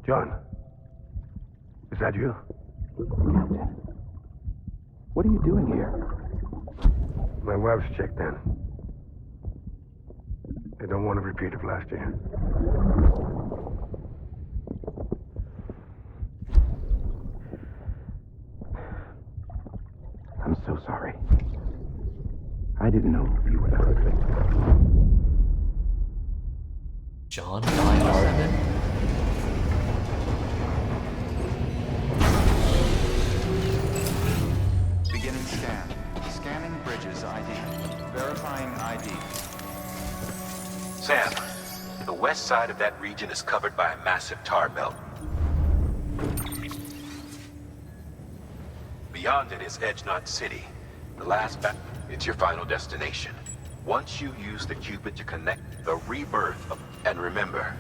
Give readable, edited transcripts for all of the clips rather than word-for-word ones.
John, is that you? Captain, what are you doing here? My wife's checked in. They don't want to repeat of last year. I'm so sorry. I didn't know you were the husband. John 5-7? Beginning scan. Scanning Bridges ID. Verifying ID. Sam, the west side of that region is covered by a massive tar belt. Beyond it is Edgenot City. The last it's your final destination. Once you use the Cupid to connect the rebirth of... And remember,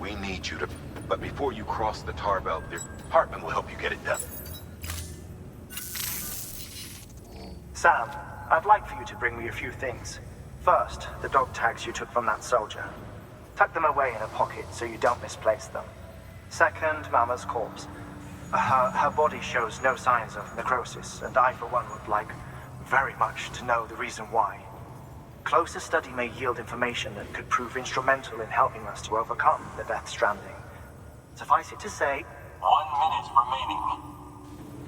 we need you to... But before you cross the tar belt, the department will help you get it done. Sam, I'd like for you to bring me a few things. First, the dog tags you took from that soldier. Tuck them away in a pocket so you don't misplace them. Second, Mama's corpse. Her body shows no signs of necrosis, and I, for one, would like very much to know the reason why. Closer study may yield information that could prove instrumental in helping us to overcome the Death Stranding. Suffice it to say... 1 minute remaining.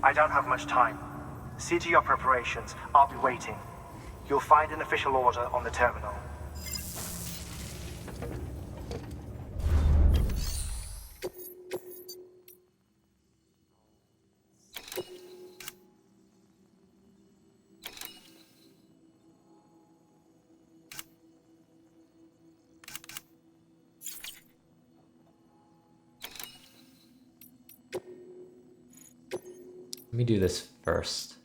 I don't have much time. See to your preparations. I'll be waiting. You'll find an official order on the terminal. Let me do this first.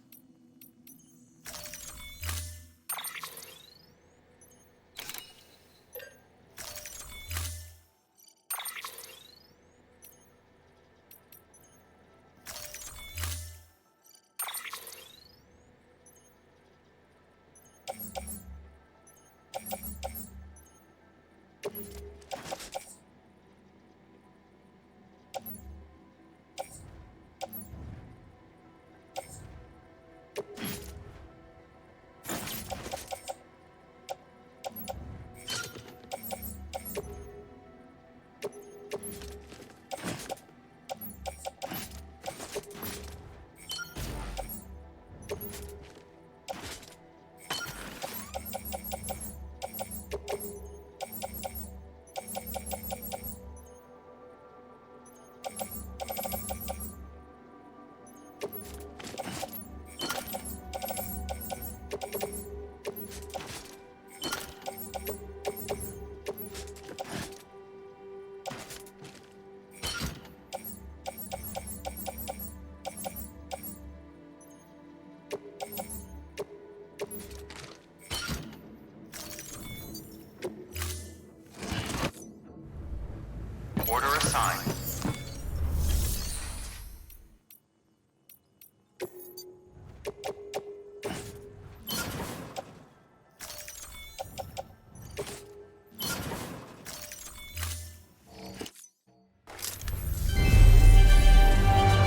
Order assigned.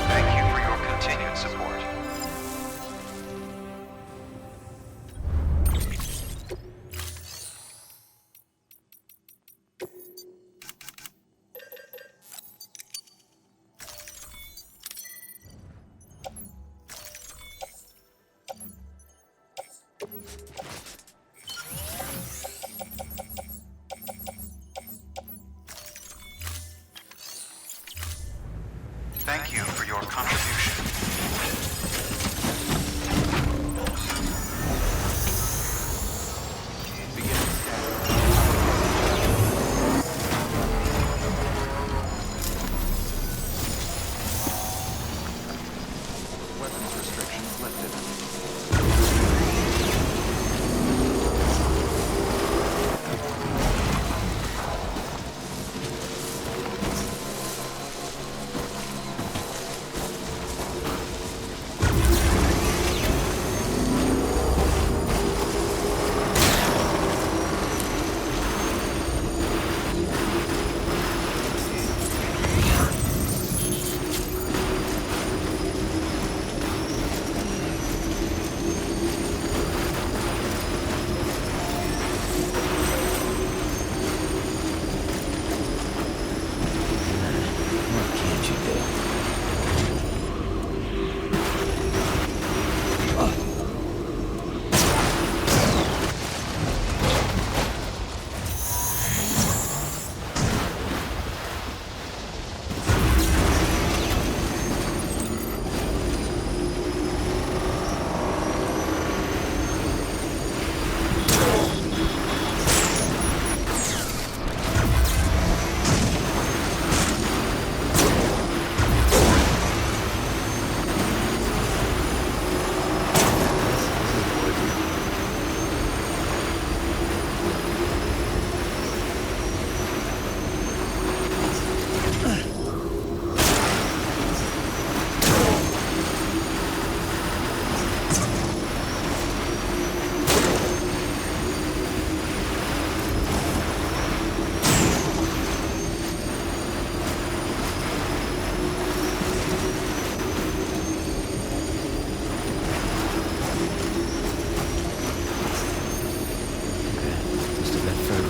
Thank you for your continued support. Thank you for your contribution. Beginning scan. Weapons restrictions lifted. Just a bit further.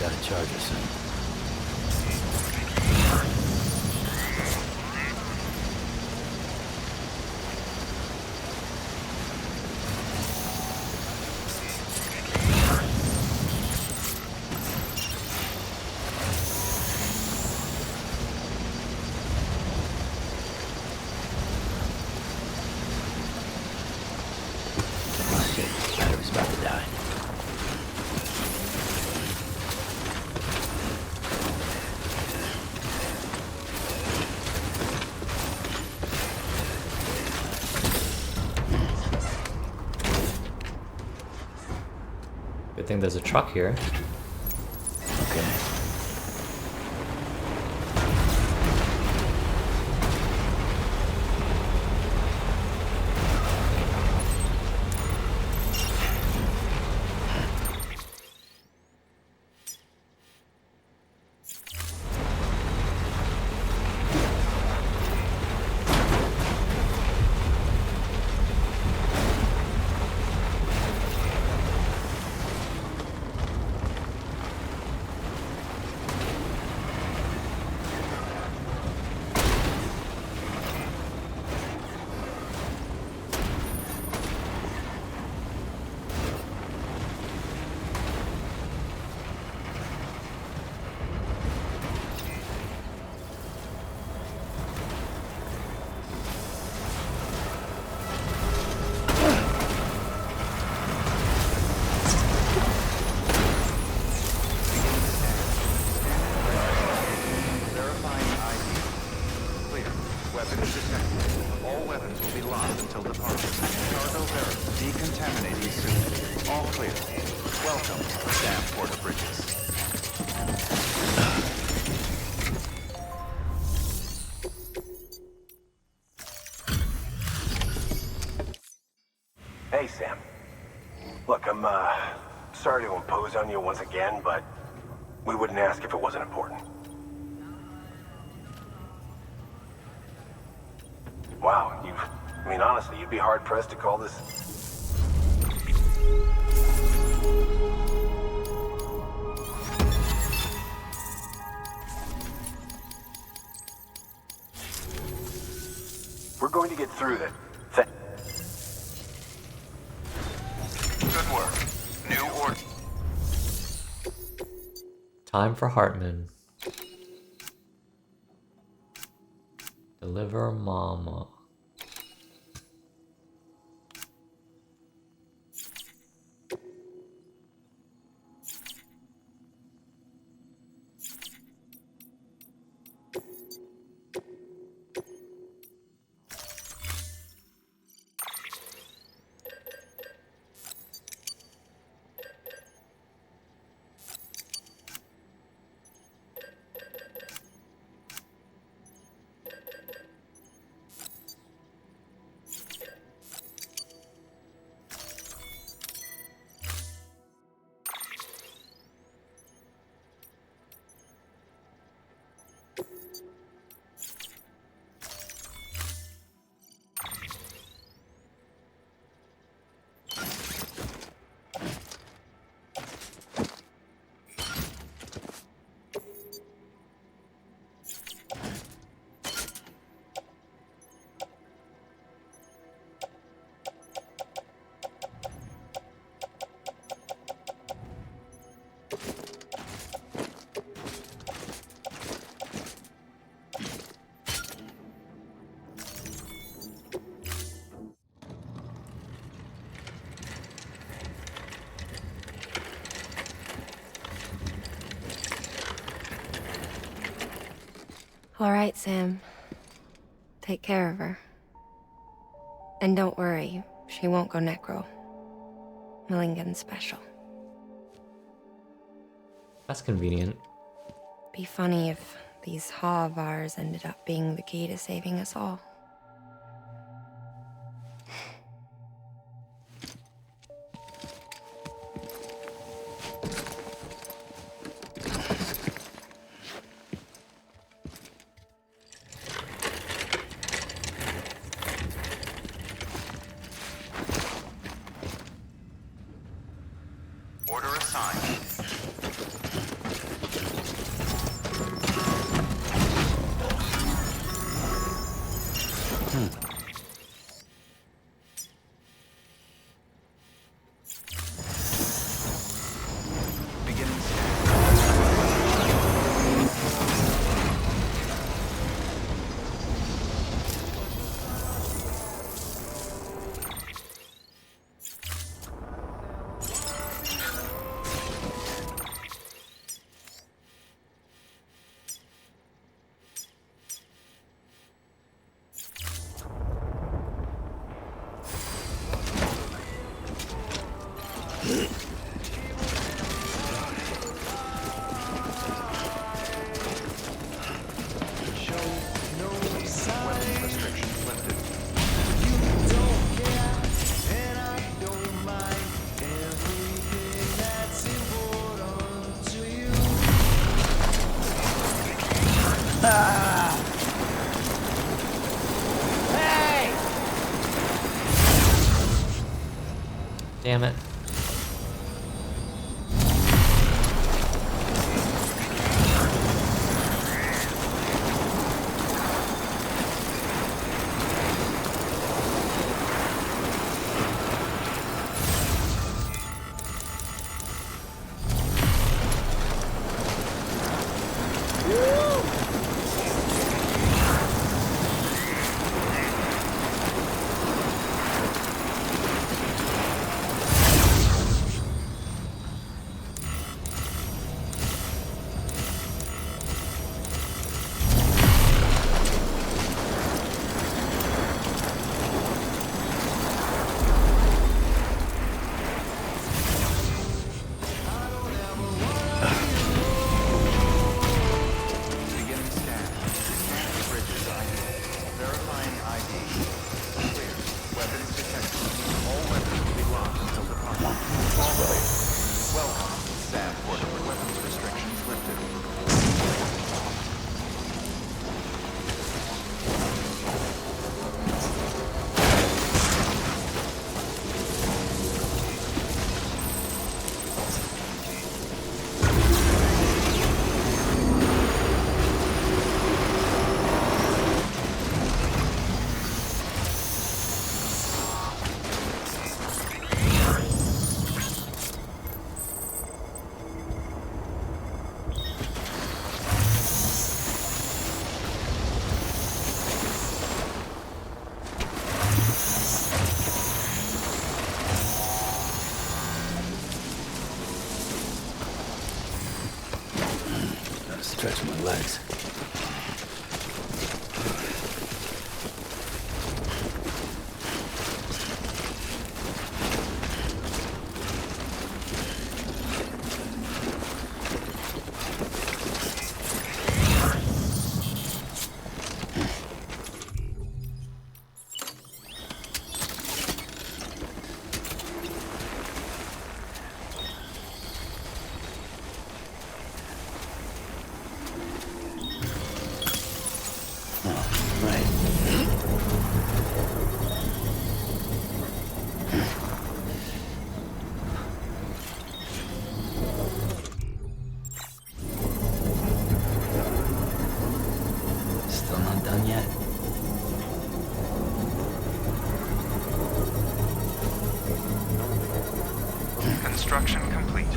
Gotta charge her soon. Shit, battery's about to die. Good thing there's a truck here. Okay. Weapon is detected. All weapons will be locked until departure. Cargo decontaminating soon. All clear. Welcome, Sam Porter Bridges. Hey, Sam. Look, I'm, sorry to impose on you once again, but we wouldn't ask if it wasn't important. Wow, I mean, honestly, you'd be hard-pressed to call this... We're going to get through that. Good work. New order. Time for Hartman. Deliver Mama. All right, Sam. Take care of her. And don't worry, she won't go necro. Millingan's special. That's convenient. Be funny if these Ha of ours ended up being the key to saving us all. Order assigned. Beginning scan. Weapons restrictions lifted. Damn it. legs. Still not done yet? Construction complete.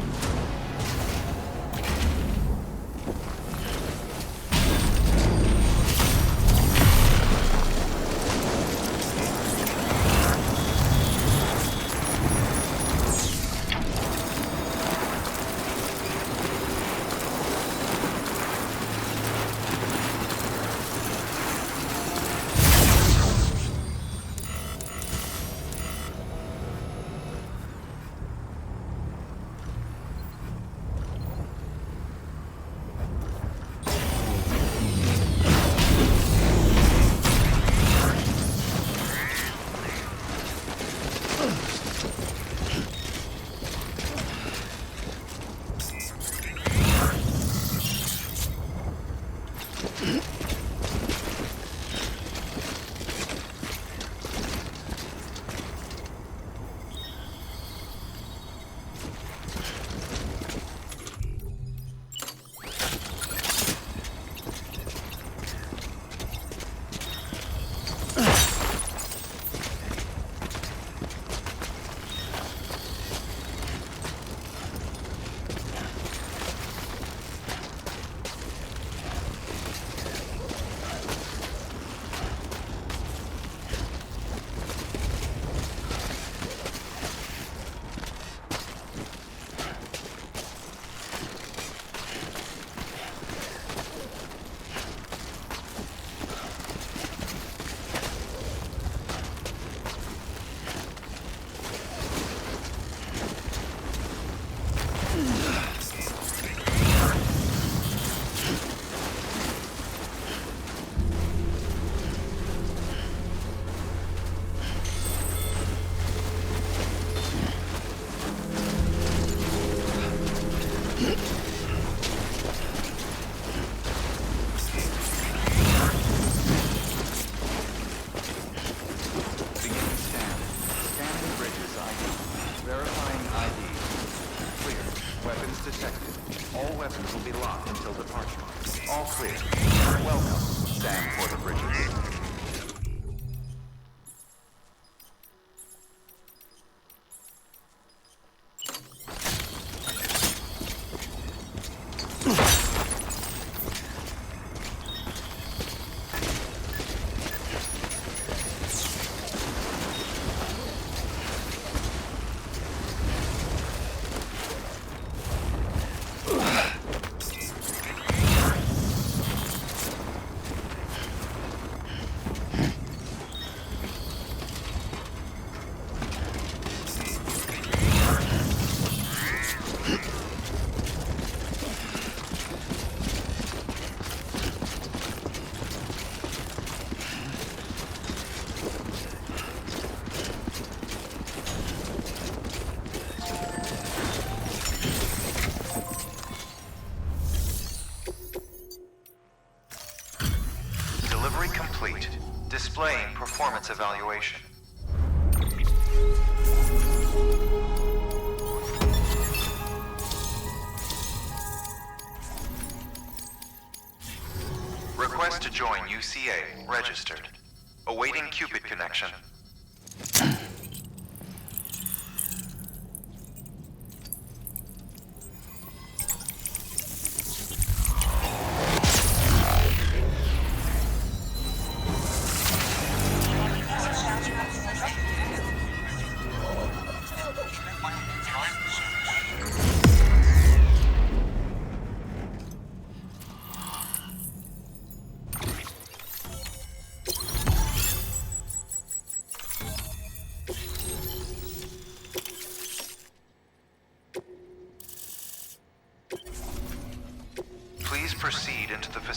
All weapons will be locked until departure. All clear. Welcome, Sam Porter Bridges. Delivery complete. Displaying performance evaluation. Request to join UCA. Registered. Awaiting Cupid connection.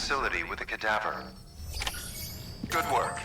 facility with a cadaver. Good work.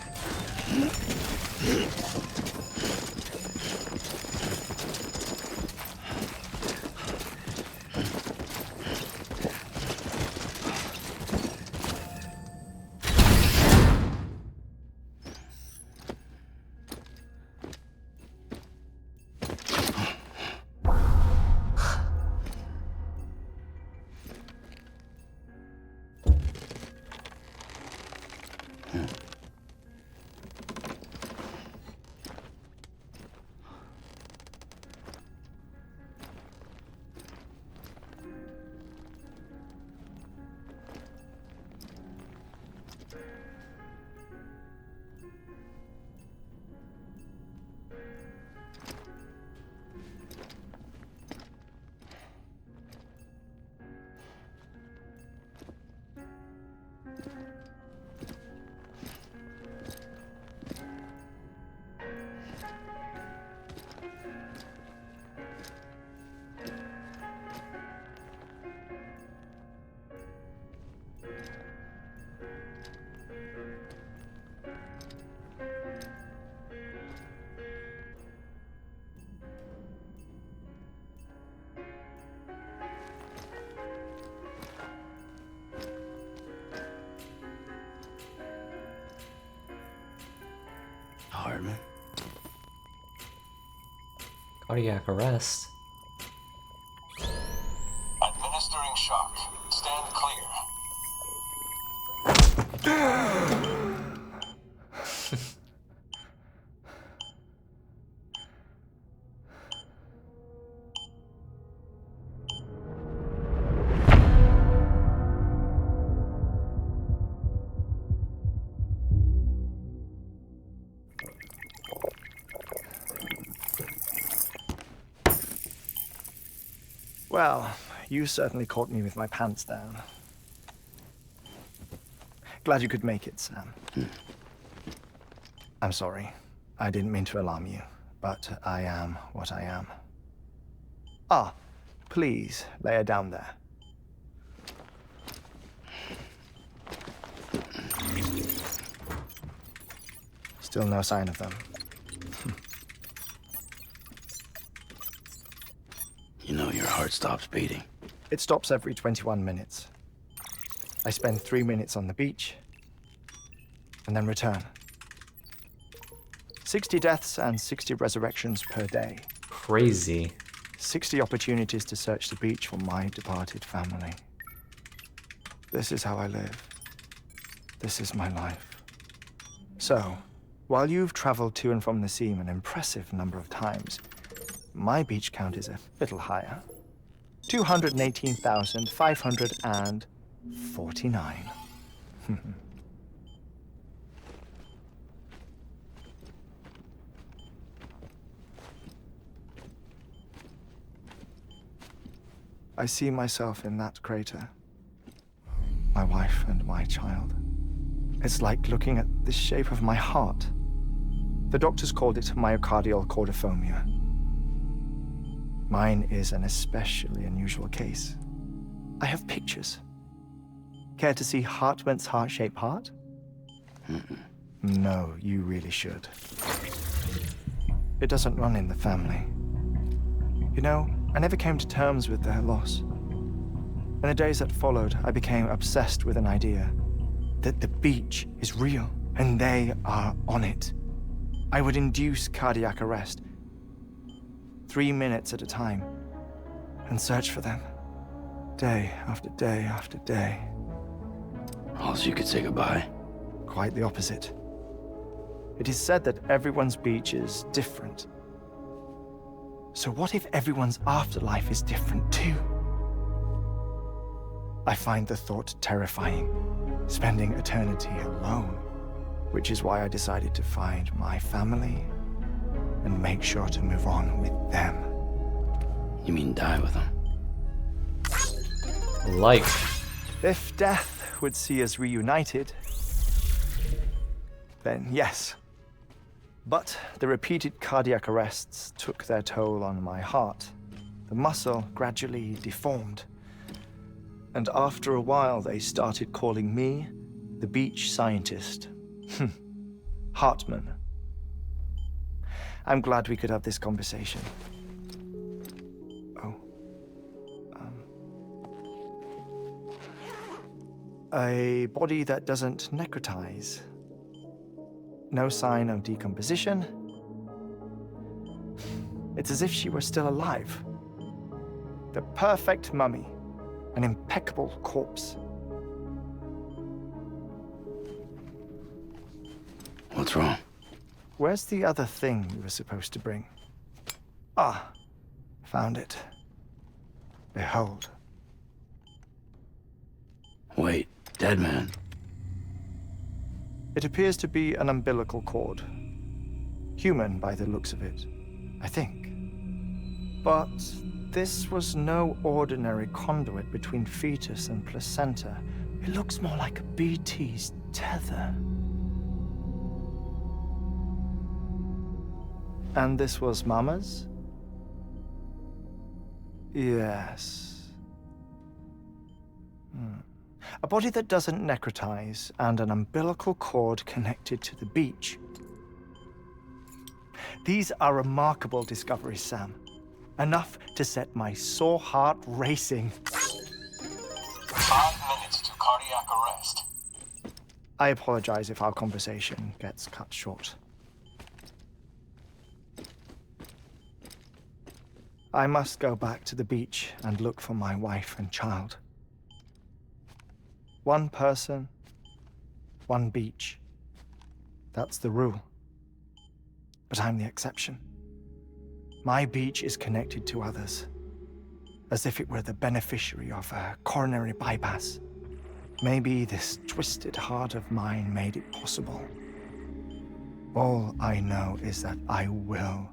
Hartman. Cardiac arrest. Administering shock. Stand clear. Well, you certainly caught me with my pants down. Glad you could make it, Sam. I'm sorry. I didn't mean to alarm you, but I am what I am. Ah, please, lay her down there. Still no sign of them. You know your heart stops beating. It stops every 21 minutes. I spend 3 minutes on the beach, and then return. 60 deaths and 60 resurrections per day. Crazy. 60 opportunities to search the beach for my departed family. This is how I live. This is my life. So, while you've traveled to and from the seam an impressive number of times, my beach count is a little higher. 218,549. I see myself in that crater. My wife and my child. It's like looking at the shape of my heart. The doctors called it myocardial cordiformia. Mine is an especially unusual case. I have pictures. Care to see Hartman's heart-shaped heart? No, you really should. It doesn't run in the family. You know, I never came to terms with their loss. In the days that followed, I became obsessed with an idea that the beach is real and they are on it. I would induce cardiac arrest, 3 minutes at a time, and search for them, day after day after day. Also, you could say goodbye. Quite the opposite. It is said that everyone's beach is different. So what if everyone's afterlife is different too? I find the thought terrifying, spending eternity alone, which is why I decided to find my family and make sure to move on with them. You mean die with them? Like. If death would see us reunited, then yes. But the repeated cardiac arrests took their toll on my heart. The muscle gradually deformed. And after a while, they started calling me the beach scientist. Hartman. I'm glad we could have this conversation. Oh. A body that doesn't necrotize. No sign of decomposition. It's as if she were still alive. The perfect mummy. An impeccable corpse. What's wrong? Where's the other thing you were supposed to bring? Ah, found it. Behold. Wait, dead man. It appears to be an umbilical cord. Human by the looks of it, I think. But this was no ordinary conduit between fetus and placenta. It looks more like a BT's tether. And this was Mama's? Yes. A body that doesn't necrotize and an umbilical cord connected to the beach. These are remarkable discoveries, Sam. Enough to set my sore heart racing. 5 minutes to cardiac arrest. I apologize if our conversation gets cut short. I must go back to the beach and look for my wife and child. One person, one beach. That's the rule. But I'm the exception. My beach is connected to others, as if it were the beneficiary of a coronary bypass. Maybe this twisted heart of mine made it possible. All I know is that I will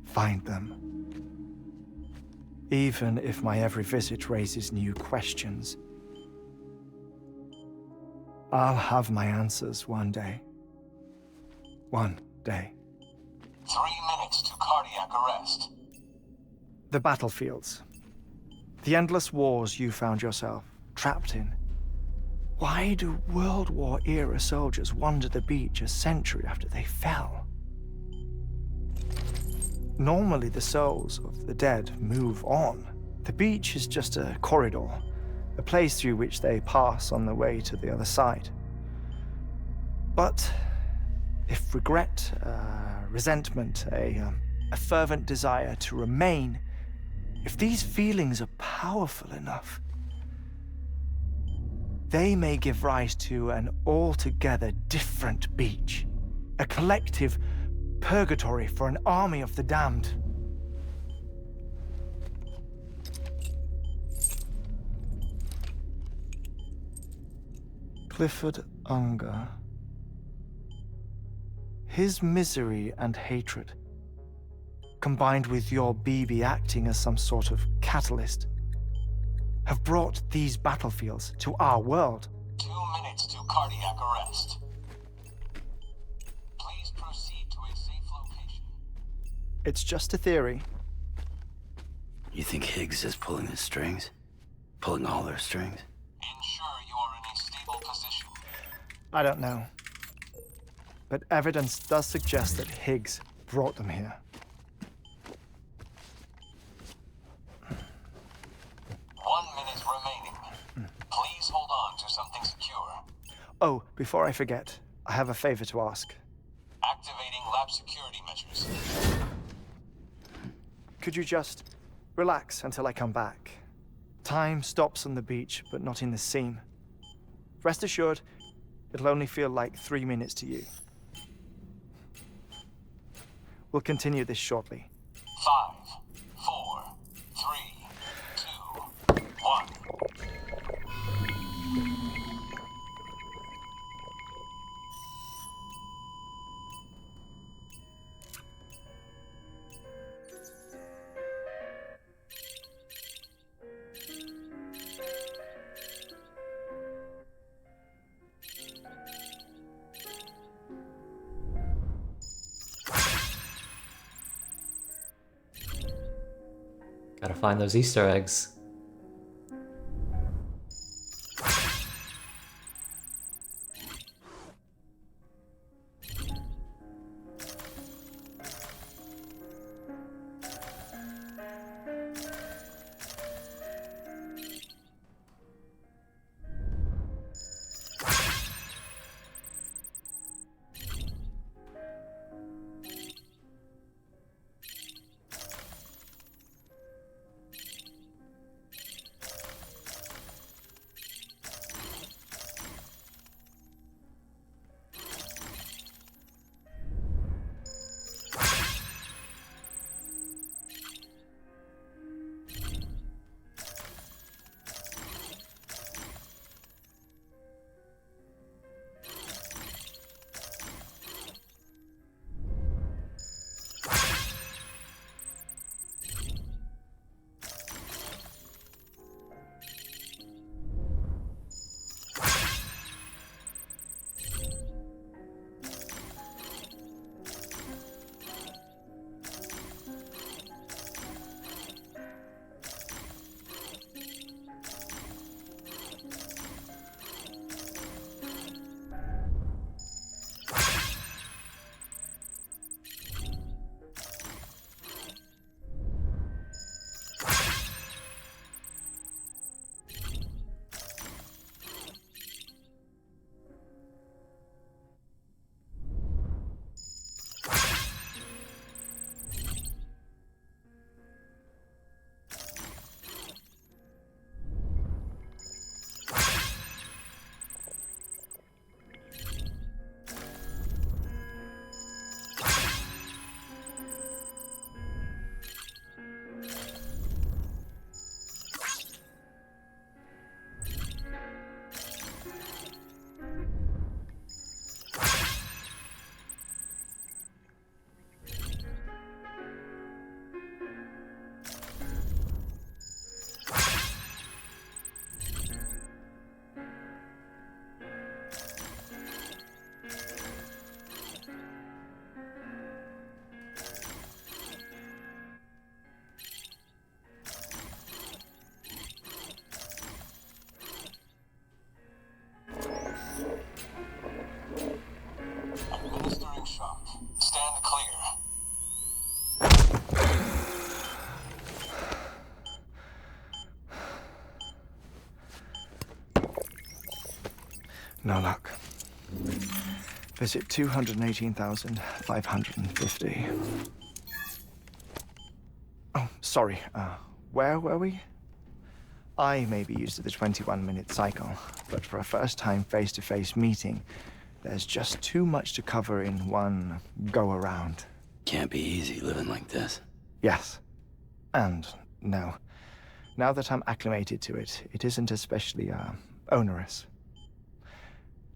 find them. Even if my every visit raises new questions, I'll have my answers one day. One day. 3 minutes to cardiac arrest. The battlefields. The endless wars you found yourself trapped in. Why do World War-era soldiers wander the beach a century after they fell? Normally, the souls of the dead move on. The beach is just a corridor, a place through which they pass on the way to the other side. But if regret, resentment, a fervent desire to remain, if these feelings are powerful enough, they may give rise to an altogether different beach, a collective purgatory for an army of the damned. Clifford Unger. His misery and hatred, combined with your BB acting as some sort of catalyst, have brought these battlefields to our world. 2 minutes to cardiac arrest. Please proceed to a safe location. It's just a theory. You think Higgs is pulling the strings? Pulling all their strings? Ensure you are in a stable position. I don't know. But evidence does suggest that Higgs brought them here. 1 minute remaining. Please hold on to something secure. Oh, before I forget, I have a favor to ask. Activating lab security measures. Could you just relax until I come back? Time stops on the beach, but not in the scene. Rest assured, it'll only feel like 3 minutes to you. We'll continue this shortly. 5, 4, 3, 2, 1. Gotta find those Easter eggs. shock. Stand clear. No luck. Visit 218,550. Oh, sorry. Where were we? I may be used to the 21-minute cycle, but for a first-time face-to-face meeting, there's just too much to cover in one go-around. Can't be easy living like this. Yes. And no. Now that I'm acclimated to it, it isn't especially, onerous.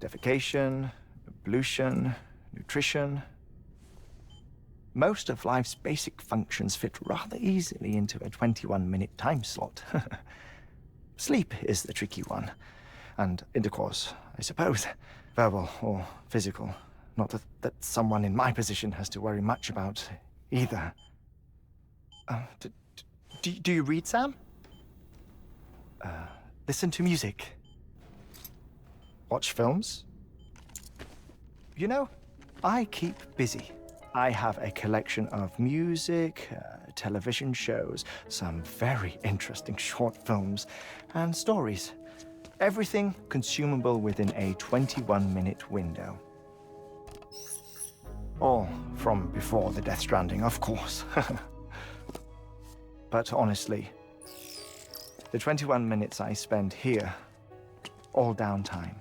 Defecation, ablution, nutrition. Most of life's basic functions fit rather easily into a 21-minute time slot. Sleep is the tricky one. And intercourse, I suppose. Verbal or physical. Not that someone in my position has to worry much about either. Do you read, Sam? Listen to music. Watch films. You know, I keep busy. I have a collection of music, television shows, some very interesting short films, and stories. Everything consumable within a 21-minute window. All from before the Death Stranding, of course. But honestly, the 21 minutes I spend here, all downtime,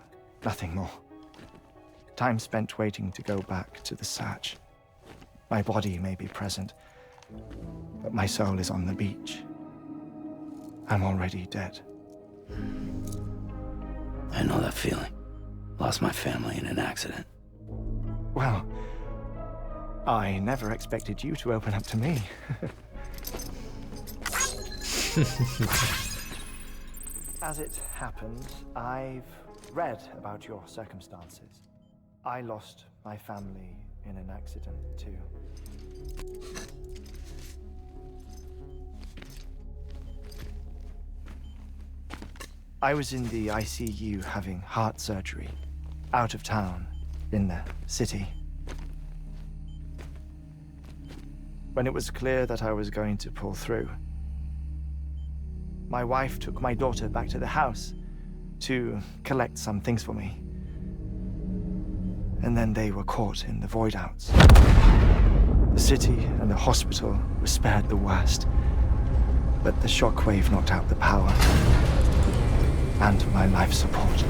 nothing more. Time spent waiting to go back to the search. My body may be present, but my soul is on the beach. I'm already dead. I know that feeling. Lost my family in an accident. Well, I never expected you to open up to me. As it happens, I've read about your circumstances. I lost my family in an accident, too. I was in the ICU having heart surgery, out of town, in the city. When it was clear that I was going to pull through, my wife took my daughter back to the house to collect some things for me. And then they were caught in the void-outs. The city and the hospital were spared the worst, but the shockwave knocked out the power and my life support.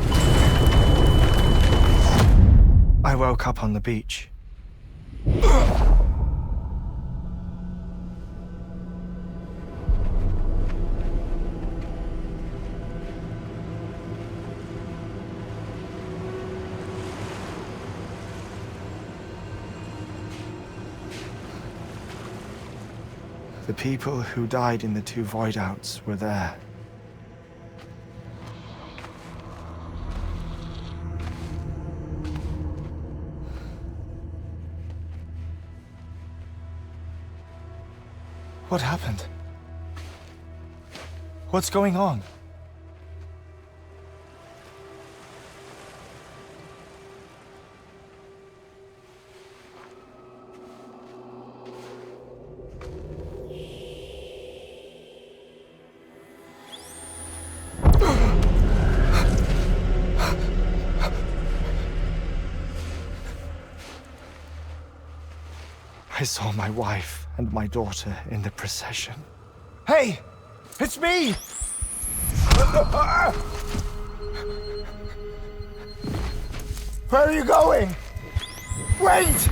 I woke up on the beach. The people who died in the two void-outs were there. What happened? What's going on? I saw my wife and my daughter in the procession. Hey! It's me! Where are you going? Wait!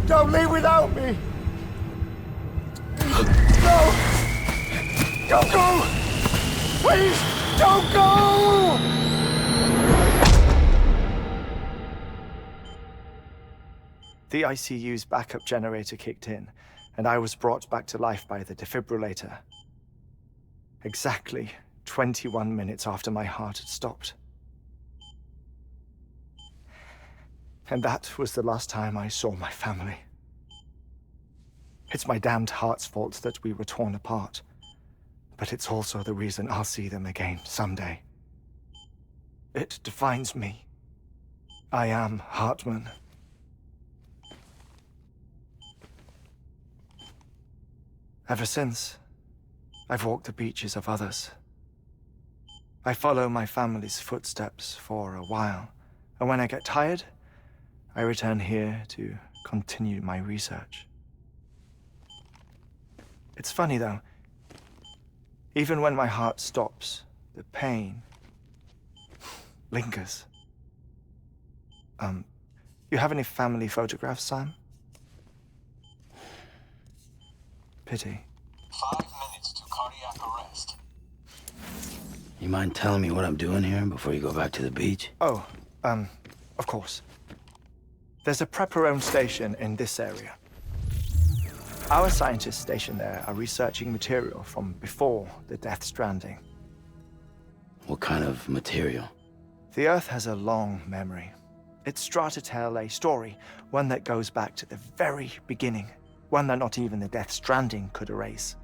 Don't leave without me! No! Don't go! Please, don't go! The ICU's backup generator kicked in, and I was brought back to life by the defibrillator. Exactly 21 minutes after my heart had stopped. And that was the last time I saw my family. It's my damned heart's fault that we were torn apart, but it's also the reason I'll see them again someday. It defines me. I am Hartman. Ever since, I've walked the beaches of others. I follow my family's footsteps for a while, and when I get tired, I return here to continue my research. It's funny though, even when my heart stops, the pain lingers. You have any family photographs, Sam? Pity. 5 minutes to cardiac arrest. You mind telling me what I'm doing here before you go back to the beach? Oh, of course. There's a prepper-owned station in this area. Our scientists stationed there are researching material from before the Death Stranding. What kind of material? The Earth has a long memory. It's trying to tell a story, one that goes back to the very beginning, one that not even the Death Stranding could erase.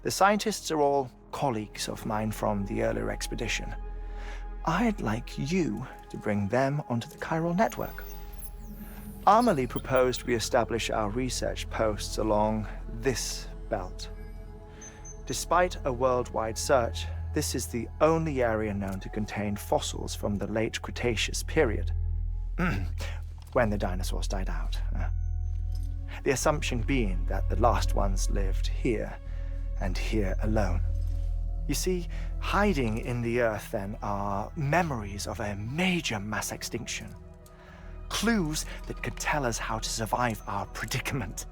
The scientists are all colleagues of mine from the earlier expedition. I'd like you to bring them onto the chiral network. Amelie proposed we establish our research posts along this belt. Despite a worldwide search, this is the only area known to contain fossils from the late Cretaceous period, when the dinosaurs died out. The assumption being that the last ones lived here, and here alone. You see, hiding in the Earth then are memories of a major mass extinction. Clues that could tell us how to survive our predicament.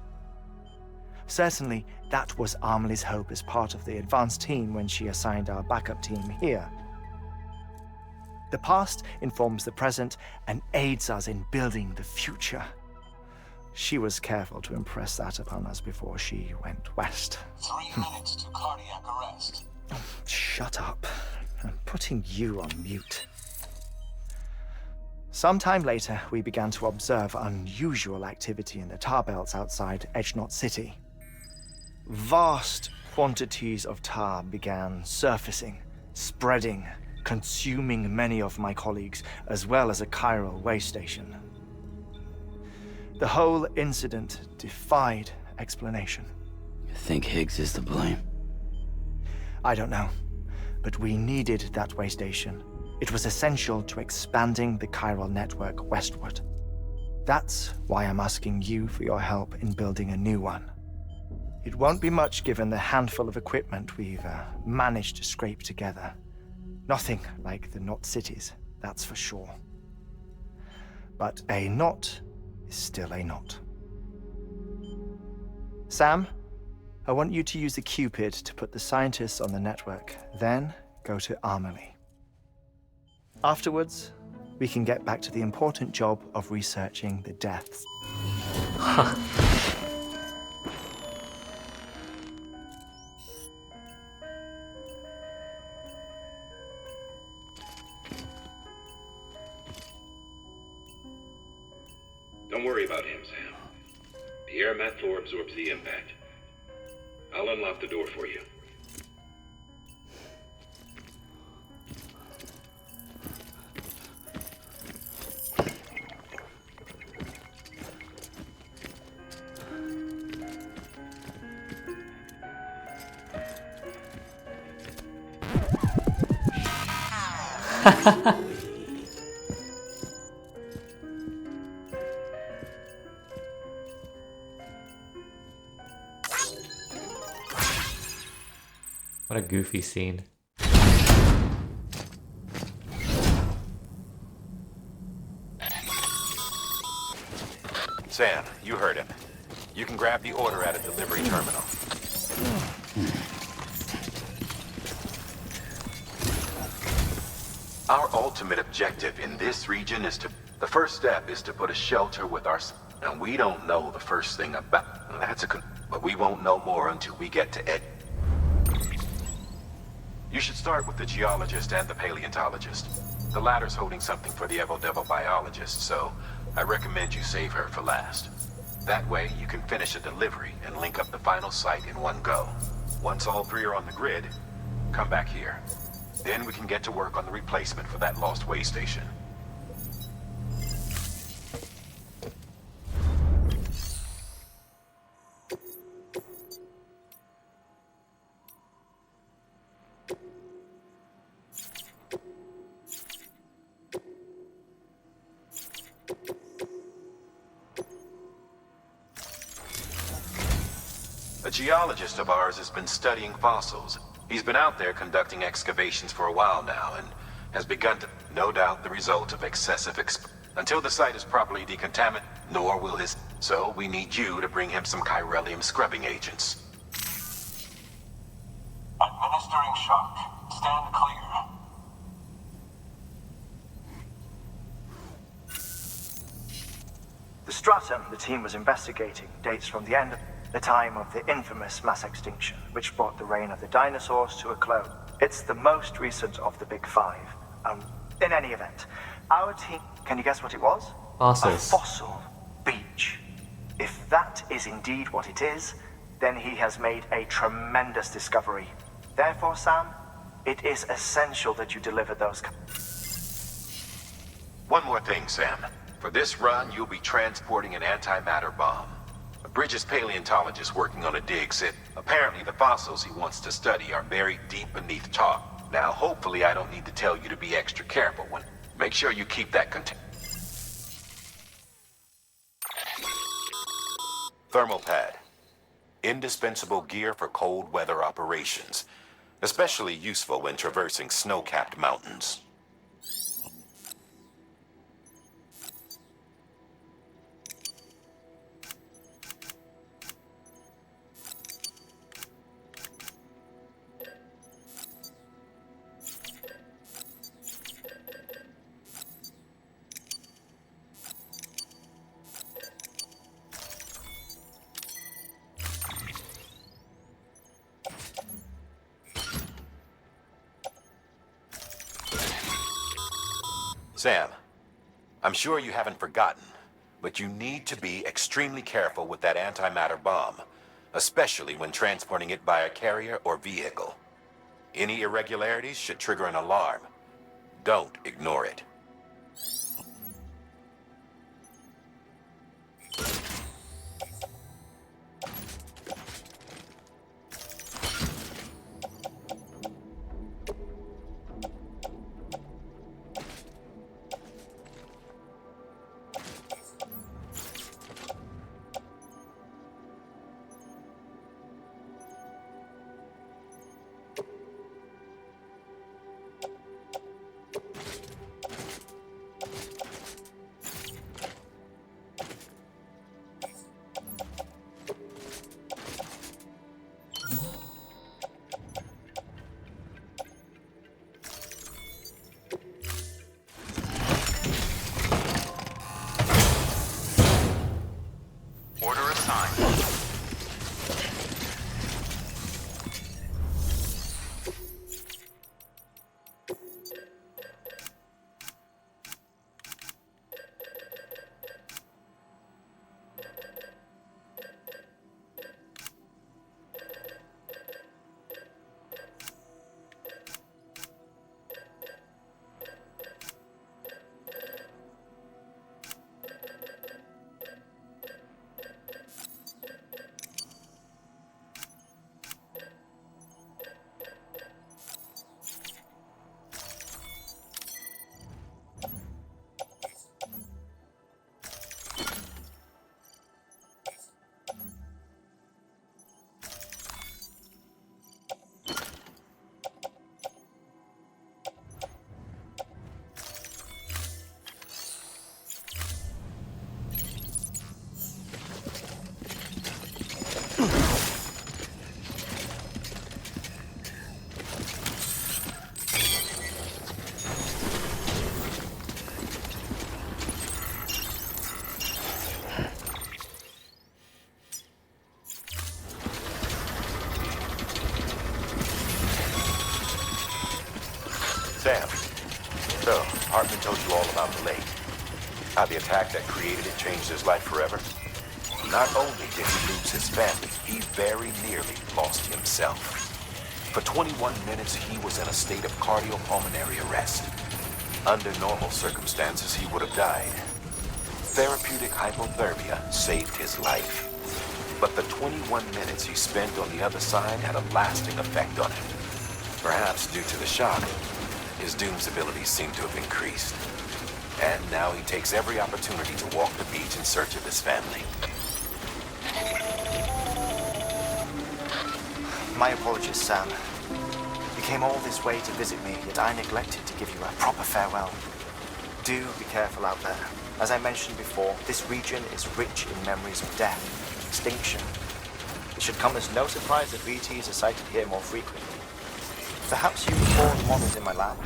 Certainly, that was Amelie's hope as part of the advanced team when she assigned our backup team here. The past informs the present and aids us in building the future. She was careful to impress that upon us before she went west. 3 minutes to cardiac arrest. Shut up. I'm putting you on mute. Sometime later, we began to observe unusual activity in the tar belts outside Edgenot City. Vast quantities of tar began surfacing, spreading, consuming many of my colleagues, as well as a chiral way station. The whole incident defied explanation. You think Higgs is to blame? I don't know, but we needed that way station. It was essential to expanding the chiral network westward. That's why I'm asking you for your help in building a new one. It won't be much given the handful of equipment we've managed to scrape together. Nothing like the knot cities, that's for sure. But a knot is still a knot. Sam, I want you to use the Cupid to put the scientists on the network, then go to Amelie. Afterwards, we can get back to the important job of researching the deaths. Don't worry about him, Sam. The air mat floor absorbs the impact. I'll unlock the door for you. What a goofy scene. Sam, you heard him. You can grab the order at a delivery terminal. Our ultimate objective in this region is to... The first step is to put a shelter with our... And we don't know the first thing about... That's but we won't know more until we get to Ed. You should start with the geologist and the paleontologist. The latter's holding something for the Evo-Devo biologist, so I recommend you save her for last. That way, you can finish a delivery and link up the final site in one go. Once all three are on the grid, come back here. Then we can get to work on the replacement for that lost way station. A geologist of ours has been studying fossils. He's been out there conducting excavations for a while now and has begun to, no doubt, the result of excessive until the site is properly decontaminated, nor will his. So we need you to bring him some chiralium scrubbing agents. Administering shock. Stand clear. The stratum the team was investigating dates from the end of the time of the infamous mass extinction, which brought the reign of the dinosaurs to a close. It's the most recent of the Big Five. In any event, our team... Can you guess what it was? Fossils. A fossil beach. If that is indeed what it is, then he has made a tremendous discovery. Therefore, Sam, it is essential that you deliver those... One more thing, Sam. For this run, you'll be transporting an antimatter bomb. Bridges' paleontologist working on a dig said apparently the fossils he wants to study are buried deep beneath chalk. Now, hopefully I don't need to tell you to be extra careful when... Make sure you keep that Thermal pad. Indispensable gear for cold weather operations. Especially useful when traversing snow-capped mountains. Sam, I'm sure you haven't forgotten, but you need to be extremely careful with that antimatter bomb, especially when transporting it by a carrier or vehicle. Any irregularities should trigger an alarm. Don't ignore it. Order assigned. Sam, so Hartman told you all about the lake. How the attack that created it changed his life forever. Not only did he lose his family, he very nearly lost himself. For 21 minutes, he was in a state of cardiopulmonary arrest. Under normal circumstances, he would have died. Therapeutic hypothermia saved his life. But the 21 minutes he spent on the other side had a lasting effect on him. Perhaps due to the shock, his Doom's abilities seem to have increased. And now he takes every opportunity to walk the beach in search of his family. My apologies, Sam. You came all this way to visit me, yet I neglected to give you a proper farewell. Do be careful out there. As I mentioned before, this region is rich in memories of death, extinction. It should come as no surprise that VTs are sighted here more frequently. Perhaps you recall the models in my lab?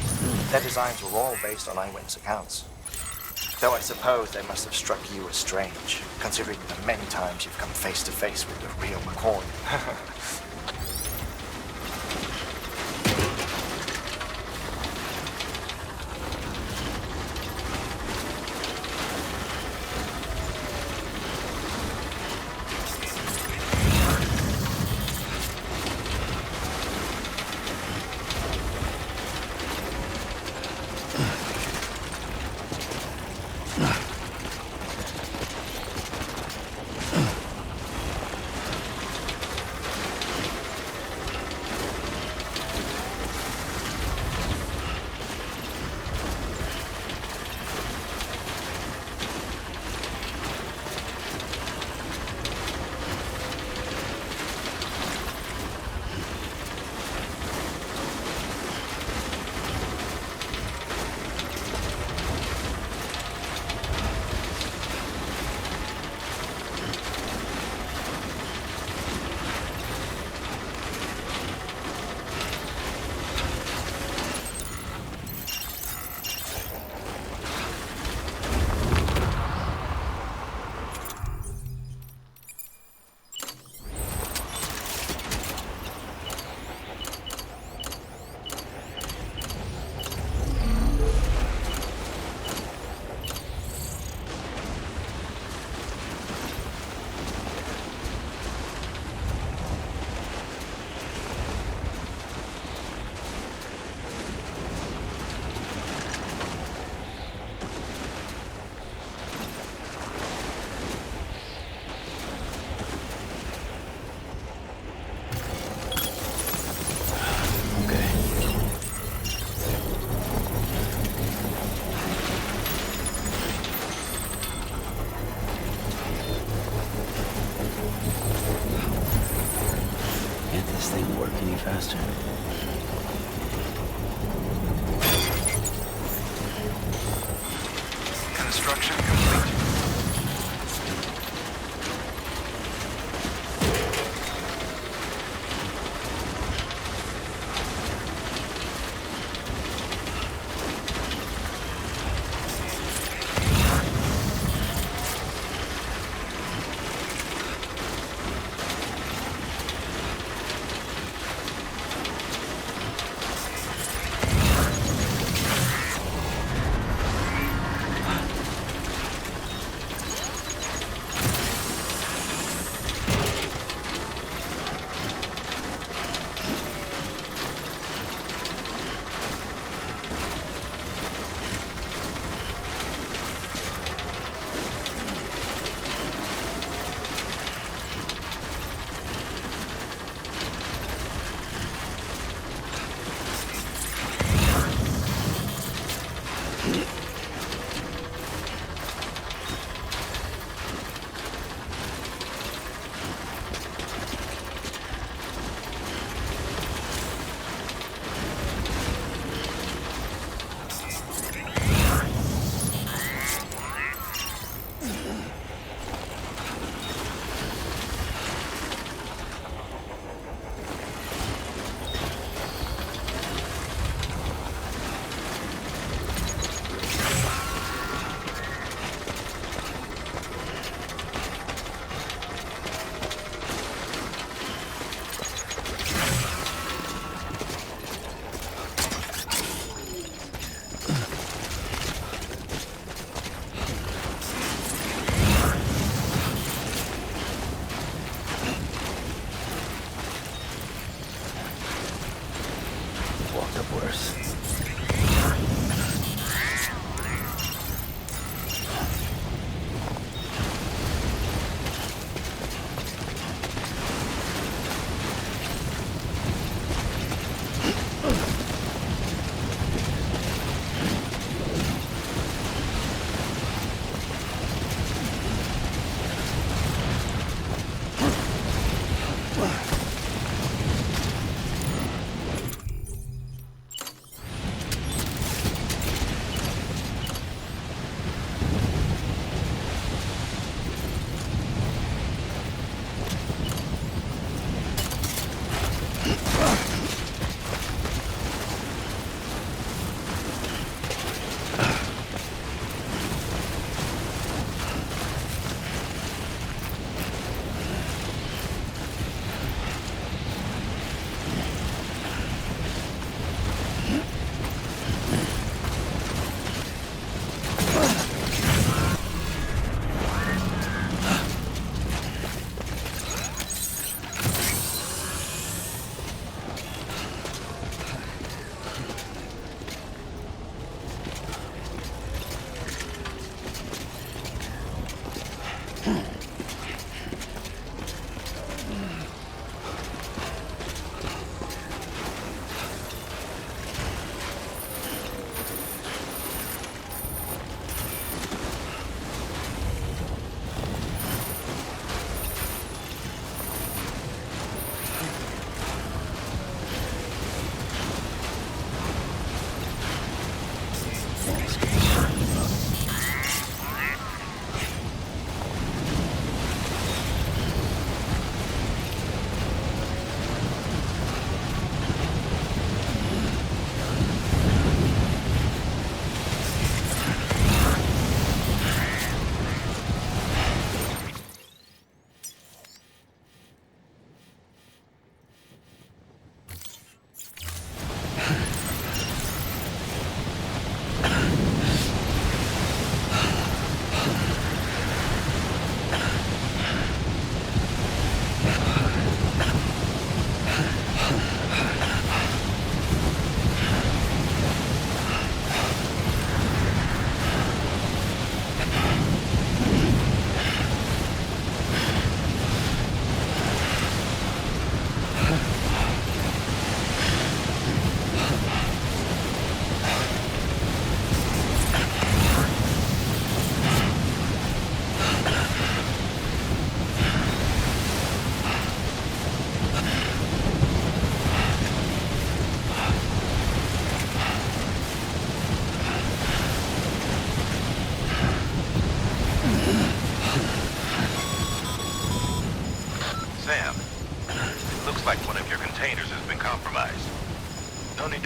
Their designs were all based on eyewitness accounts. Though I suppose they must have struck you as strange, considering the many times you've come face to face with the real McCoy. faster. Construction complete.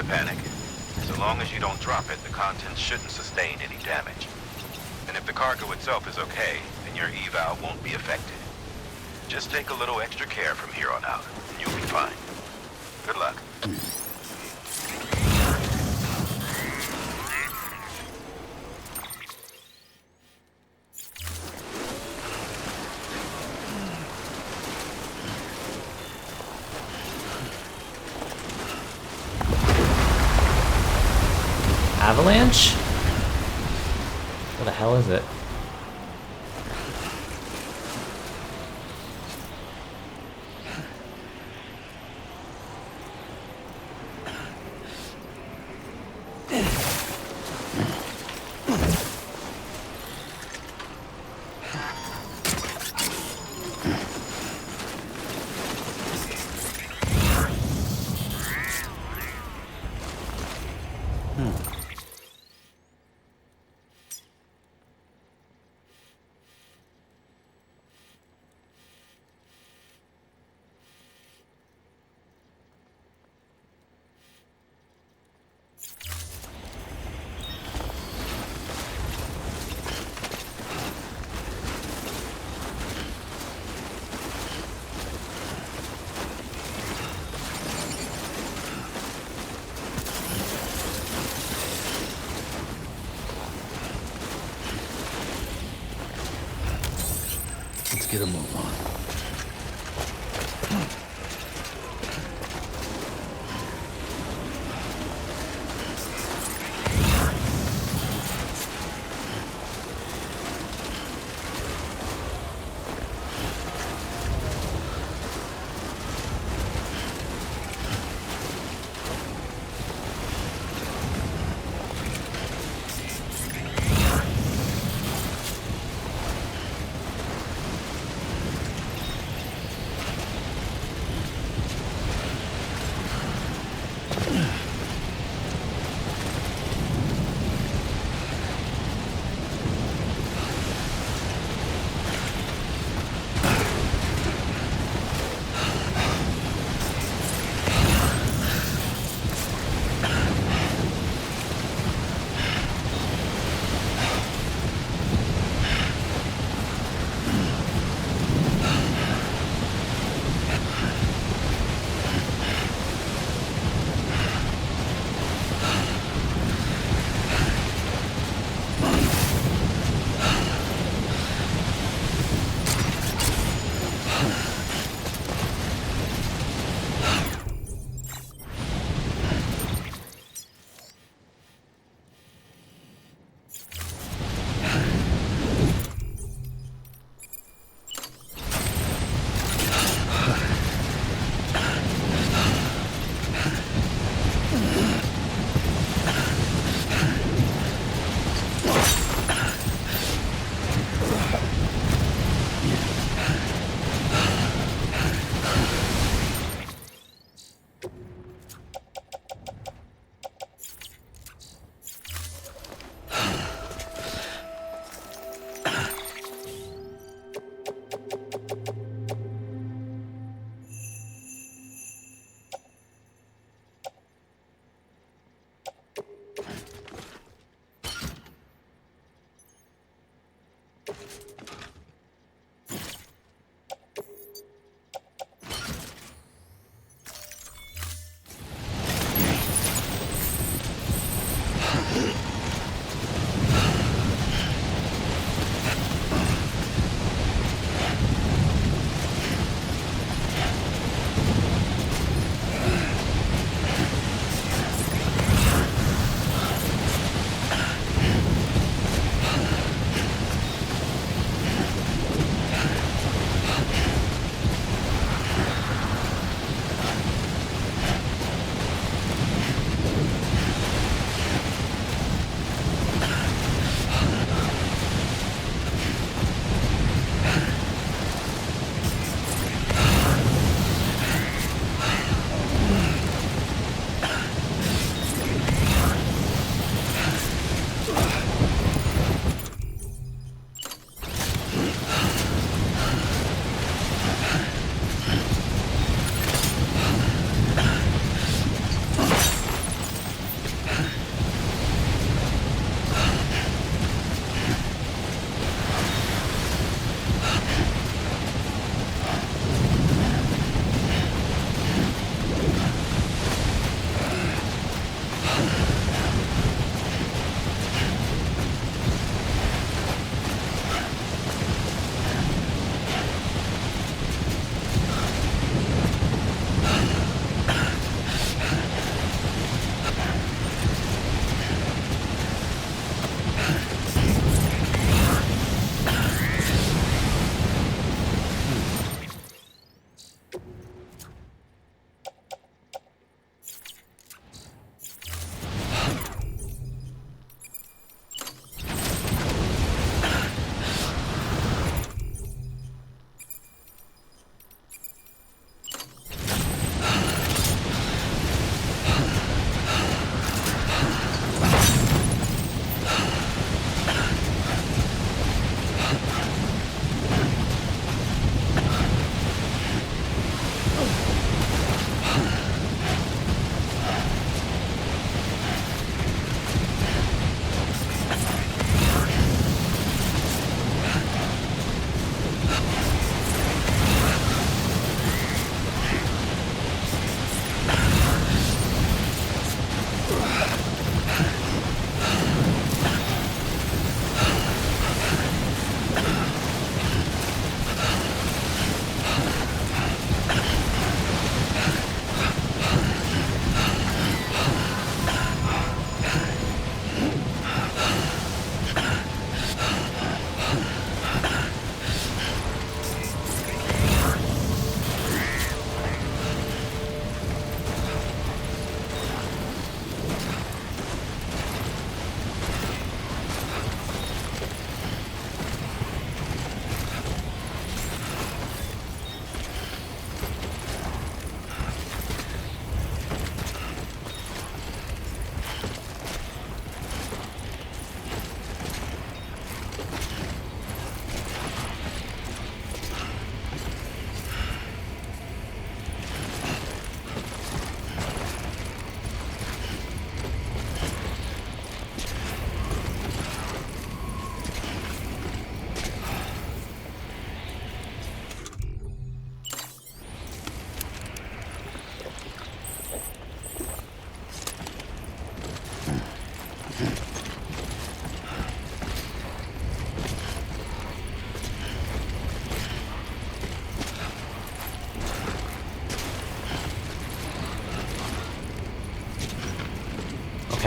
panic. So long as you don't drop it, the contents shouldn't sustain any damage. And if the cargo itself is okay, then your eval won't be affected. Just take a little extra care from here on out, and you'll be fine. Good luck. Avalanche? What the hell is it? Let's get a move on.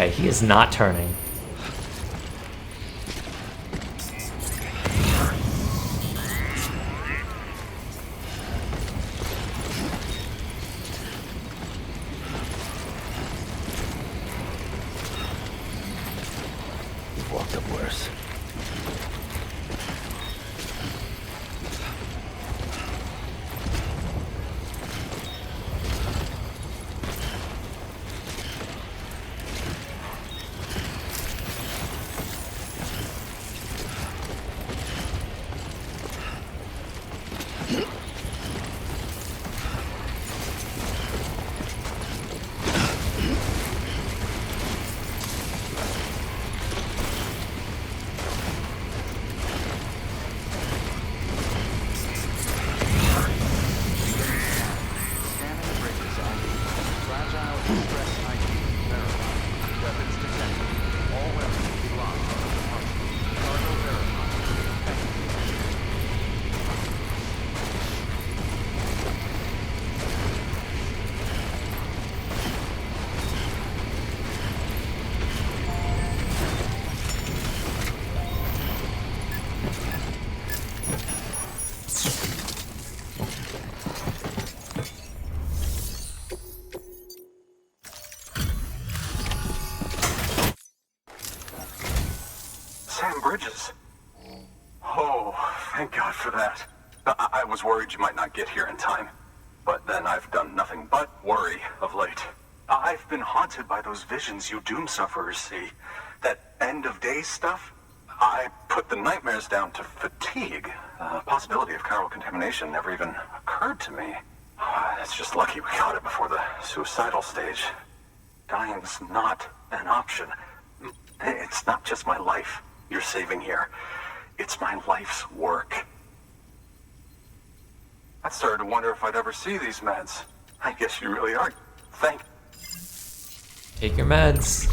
Okay, he is not turning. You've walked up worse. Scanning the bridges ID. Fragile Express ID verified. Weapons detected. All weapons will be locked until departure. Cargo verified. Thank you. Sam Bridges. Oh, thank God for that. I was worried you might not get here in time. But then I've done nothing but worry of late. I've been haunted by those visions you doom sufferers see. That end of days stuff. I put the nightmares down to fatigue. The possibility of chiral contamination never even occurred to me. It's just lucky we caught it before the suicidal stage. Dying's not an option. It's not just my life you're saving here. It's my life's work. I started to wonder if I'd ever see these meds. I guess you really are. Take your meds.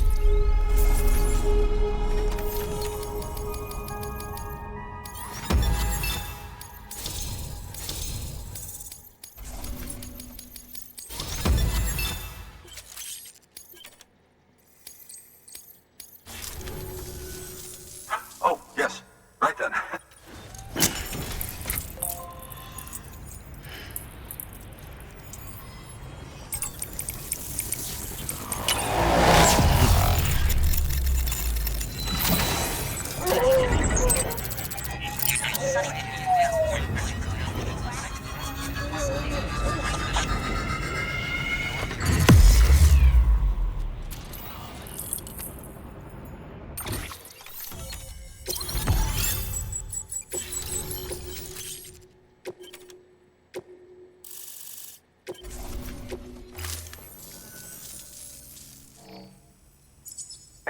Oh, yes. Right then.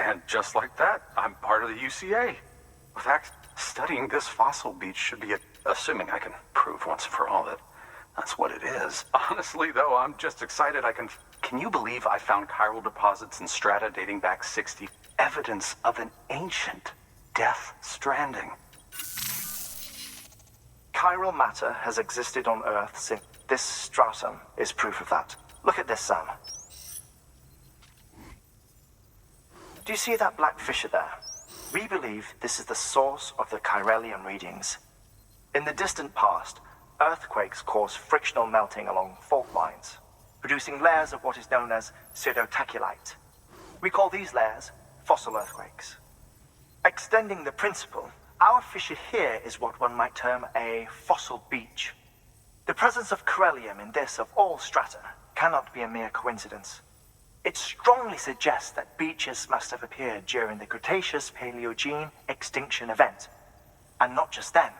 And just like that, I'm part of the UCA. In fact, studying this fossil beach should be assuming I can prove once and for all that that's what it is. Honestly, though, I'm just excited I can... Can you believe I found chiral deposits in strata dating back 60? Evidence of an ancient death stranding. Chiral matter has existed on Earth since... This stratum is proof of that. Look at this, Sam. Do you see that black fissure there? We believe this is the source of the Chiralian readings. In the distant past, earthquakes cause frictional melting along fault lines, producing layers of what is known as pseudotachylite. We call these layers fossil earthquakes. Extending the principle, our fissure here is what one might term a fossil beach. The presence of chiralium in this of all strata cannot be a mere coincidence. It strongly suggests that beaches must have appeared during the Cretaceous-Paleogene extinction event. And not just them.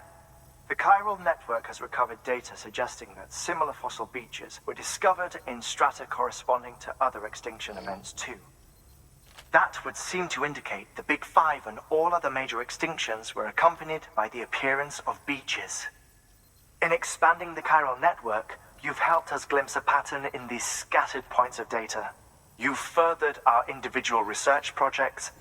The chiral network has recovered data suggesting that similar fossil beaches were discovered in strata corresponding to other extinction events too. That would seem to indicate the Big Five and all other major extinctions were accompanied by the appearance of beaches. In expanding the chiral network, you've helped us glimpse a pattern in these scattered points of data. You've furthered our individual research projects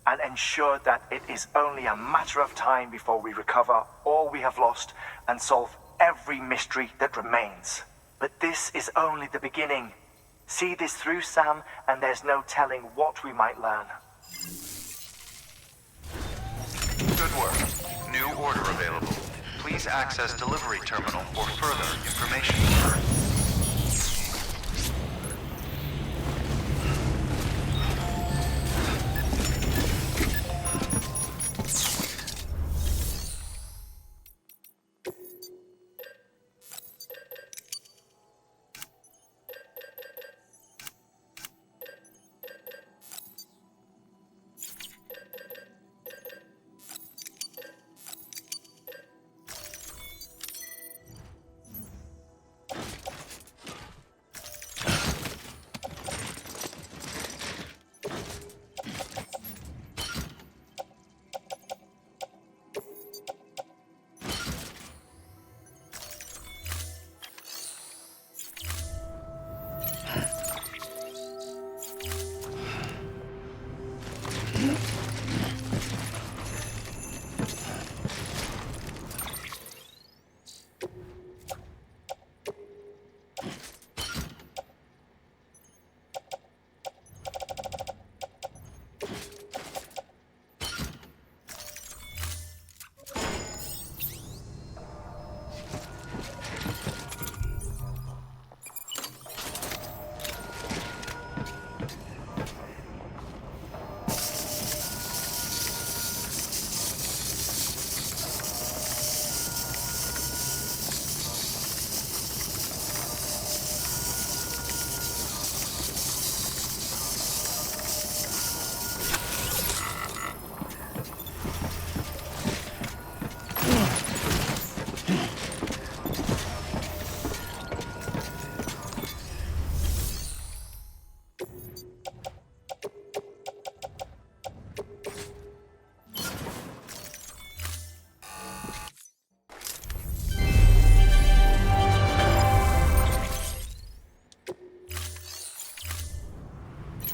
and ensured that it is only a matter of time before we recover all we have lost and solve every mystery that remains. But this is only the beginning. See this through, Sam, and there's no telling what we might learn. Good work. New order available. Please access delivery terminal for further information.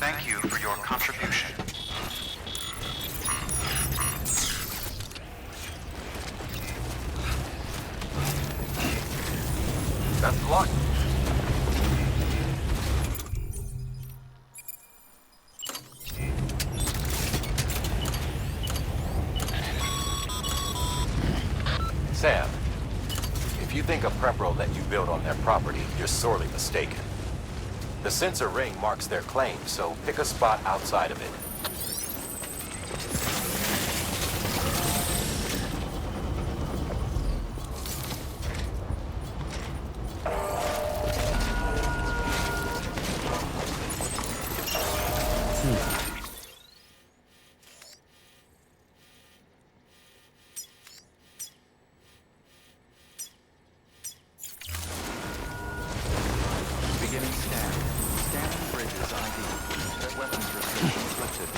Thank you for your contribution. Best of luck. Sam, if you think a prep roll that you built on their property, you're sorely mistaken. The sensor ring marks their claim, so pick a spot outside of it. Beginning scan. Scanning bridges ID. Weapons restrictions lifted.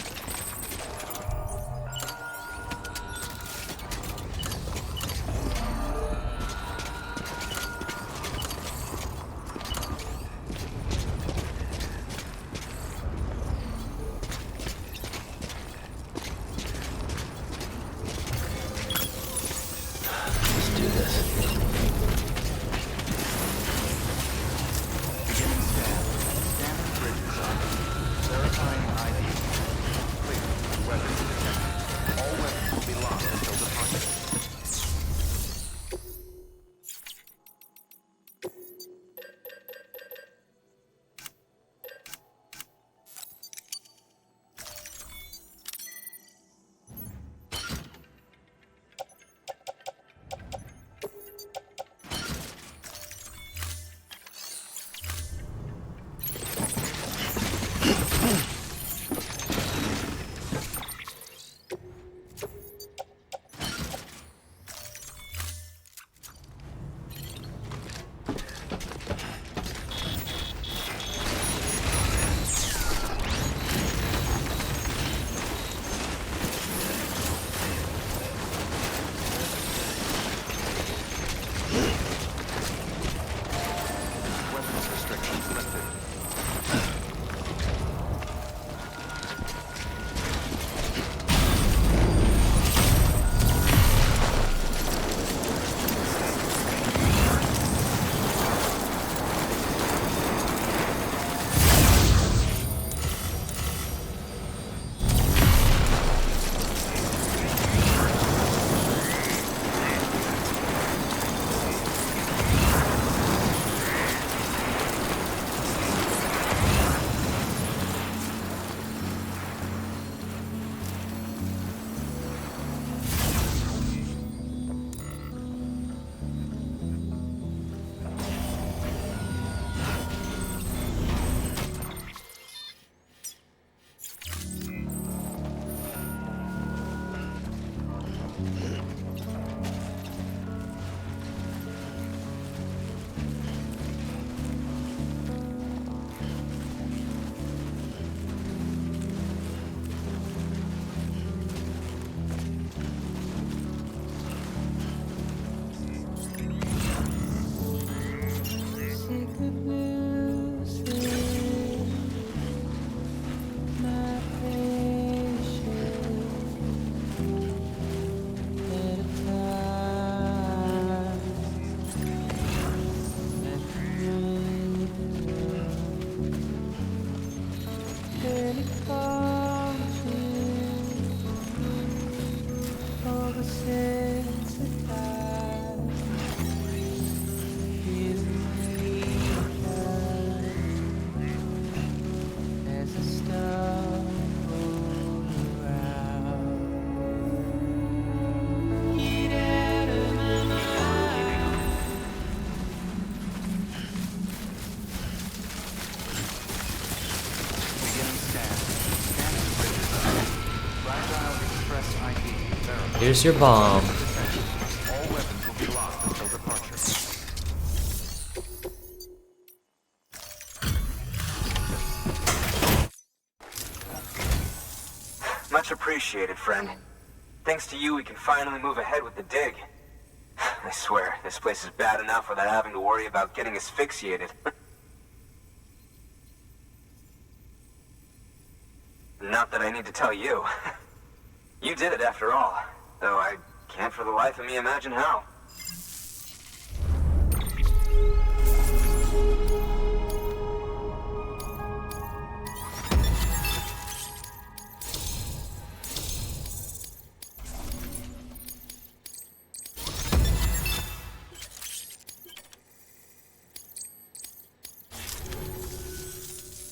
Here's your bomb. All weapons will be locked until departure. Much appreciated, friend. Thanks to you, we can finally move ahead with the dig. I swear, this place is bad enough without having to worry about getting asphyxiated. Not that I need to tell you. You did it after all, though I can't for the life of me imagine how.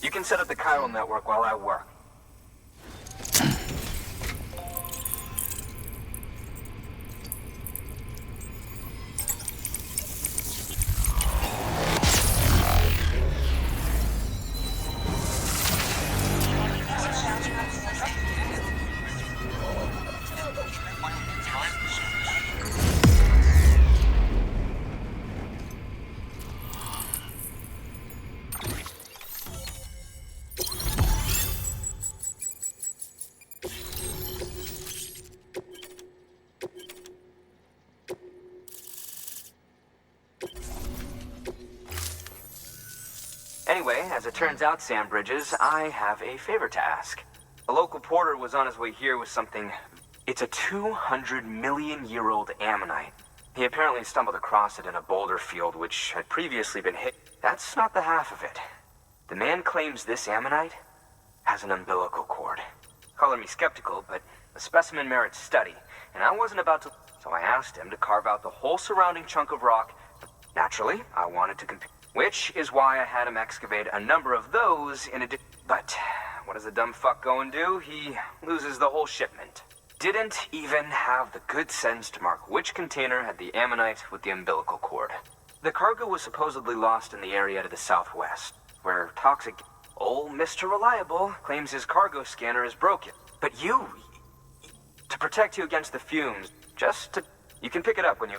You can set up the chiral network while I work. Anyway, as it turns out, Sam Bridges, I have a favor to ask. A local porter was on his way here with something. It's a 200-million-year-old ammonite. He apparently stumbled across it in a boulder field which had previously been hit. That's not the half of it. The man claims this ammonite has an umbilical cord. Color me skeptical, but the specimen merits study, and I wasn't about to... So I asked him to carve out the whole surrounding chunk of rock. Naturally, I wanted to compare. Which is why I had him excavate a number of those in addition. But what does the dumb fuck go and do? He loses the whole shipment. Didn't even have the good sense to mark which container had the ammonite with the umbilical cord. The cargo was supposedly lost in the area to the southwest, where toxic... Old Mr. Reliable claims his cargo scanner is broken. But you... To protect you against the fumes, just to... You can pick it up when you...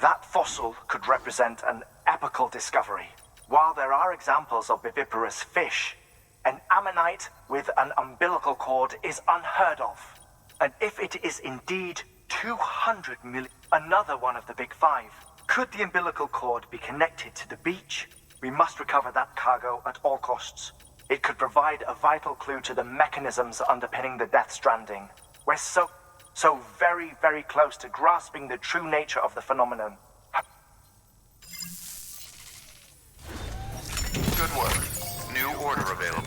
That fossil could represent an epical discovery. While there are examples of viviparous fish, an ammonite with an umbilical cord is unheard of. And if it is indeed 200 million, another one of the big five, could the umbilical cord be connected to the beach? We must recover that cargo at all costs. It could provide a vital clue to the mechanisms underpinning the Death Stranding. We're so very, very close to grasping the true nature of the phenomenon. Good work. New order available.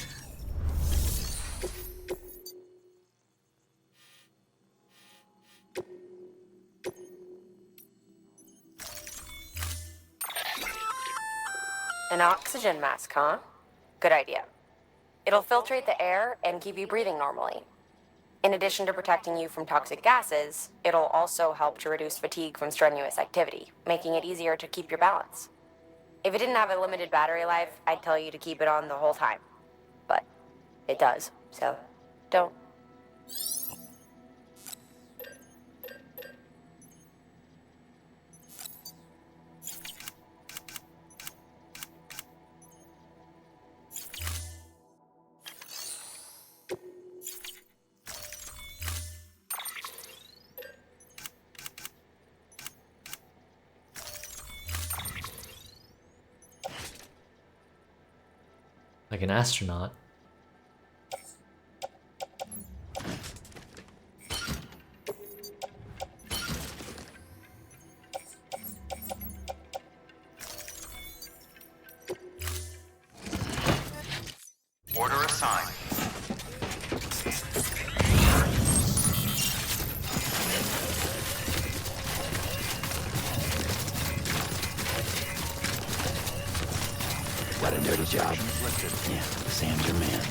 An oxygen mask, huh? Good idea. It'll filtrate the air and keep you breathing normally. In addition to protecting you from toxic gases, it'll also help to reduce fatigue from strenuous activity, making it easier to keep your balance. If it didn't have a limited battery life, I'd tell you to keep it on the whole time. But it does, so don't. Like an astronaut. Order assigned. Got a dirty job. Yeah, Sam's your man.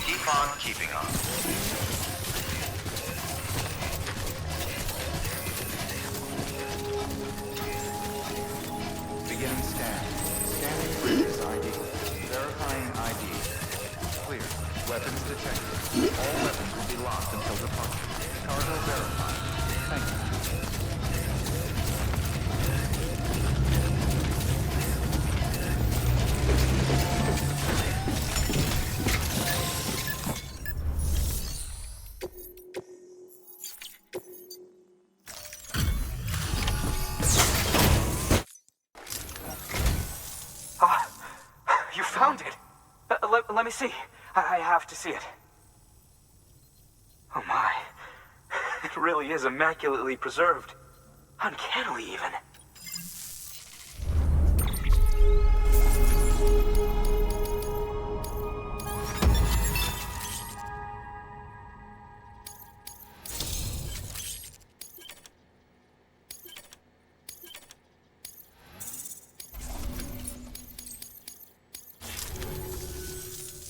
Keep on keeping on. Beginning scan. Scanning bridges ID. Verifying ID. Clear. Weapons detected. All weapons will be locked until departure. Cargo verified. Thank you. Ah, you found it. Let me see. I have to see it. Oh my. It really is immaculately preserved. Uncannily even.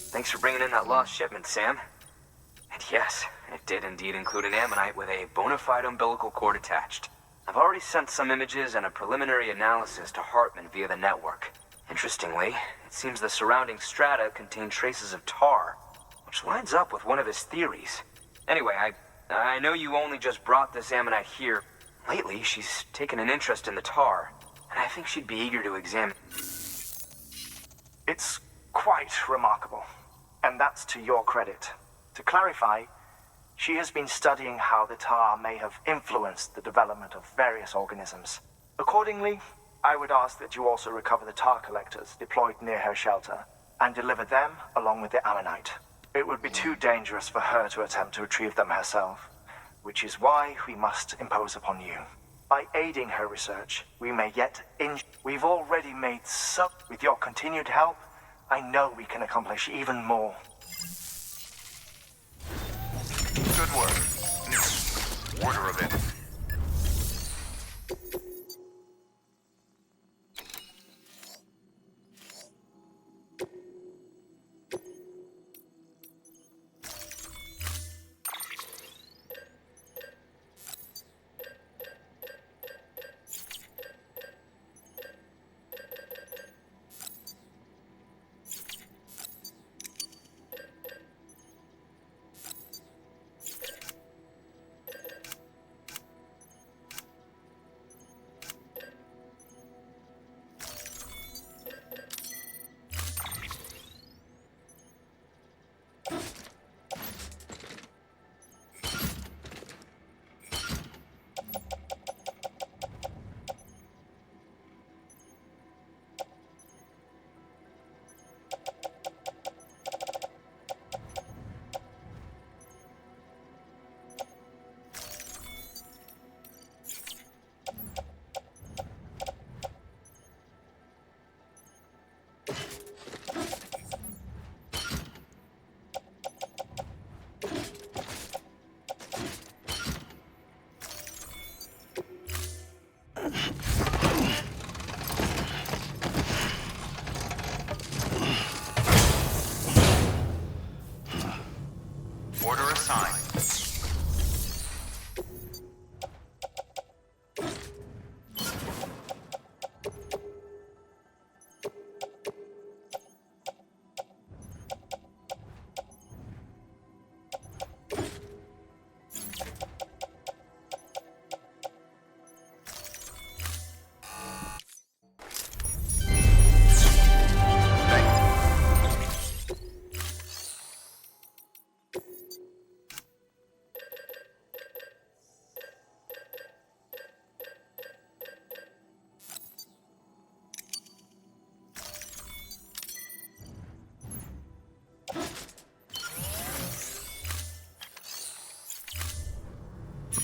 Thanks for bringing in that lost shipment, Sam. And yes, it did indeed include an ammonite with a bona fide umbilical cord attached. I've already sent some images and a preliminary analysis to Hartman via the network. Interestingly, it seems the surrounding strata contain traces of tar, which lines up with one of his theories. Anyway, I know you only just brought this ammonite here. Lately, she's taken an interest in the tar, and I think she'd be eager to examine. It's quite remarkable, and that's to your credit. To clarify, she has been studying how the tar may have influenced the development of various organisms. Accordingly, I would ask that you also recover the tar collectors deployed near her shelter and deliver them along with the ammonite. It would be too dangerous for her to attempt to retrieve them herself, which is why we must impose upon you. By aiding her research, we may yet We've already made some. With your continued help, I know we can accomplish even more. Good work. Order of it.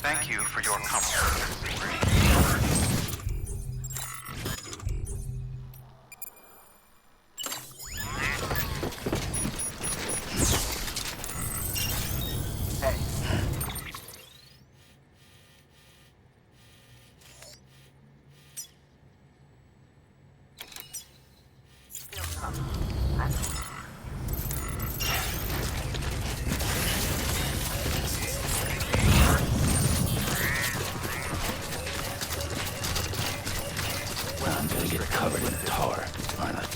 Thank you for your comfort. Hey. I'm gonna get covered in tar, aren't I?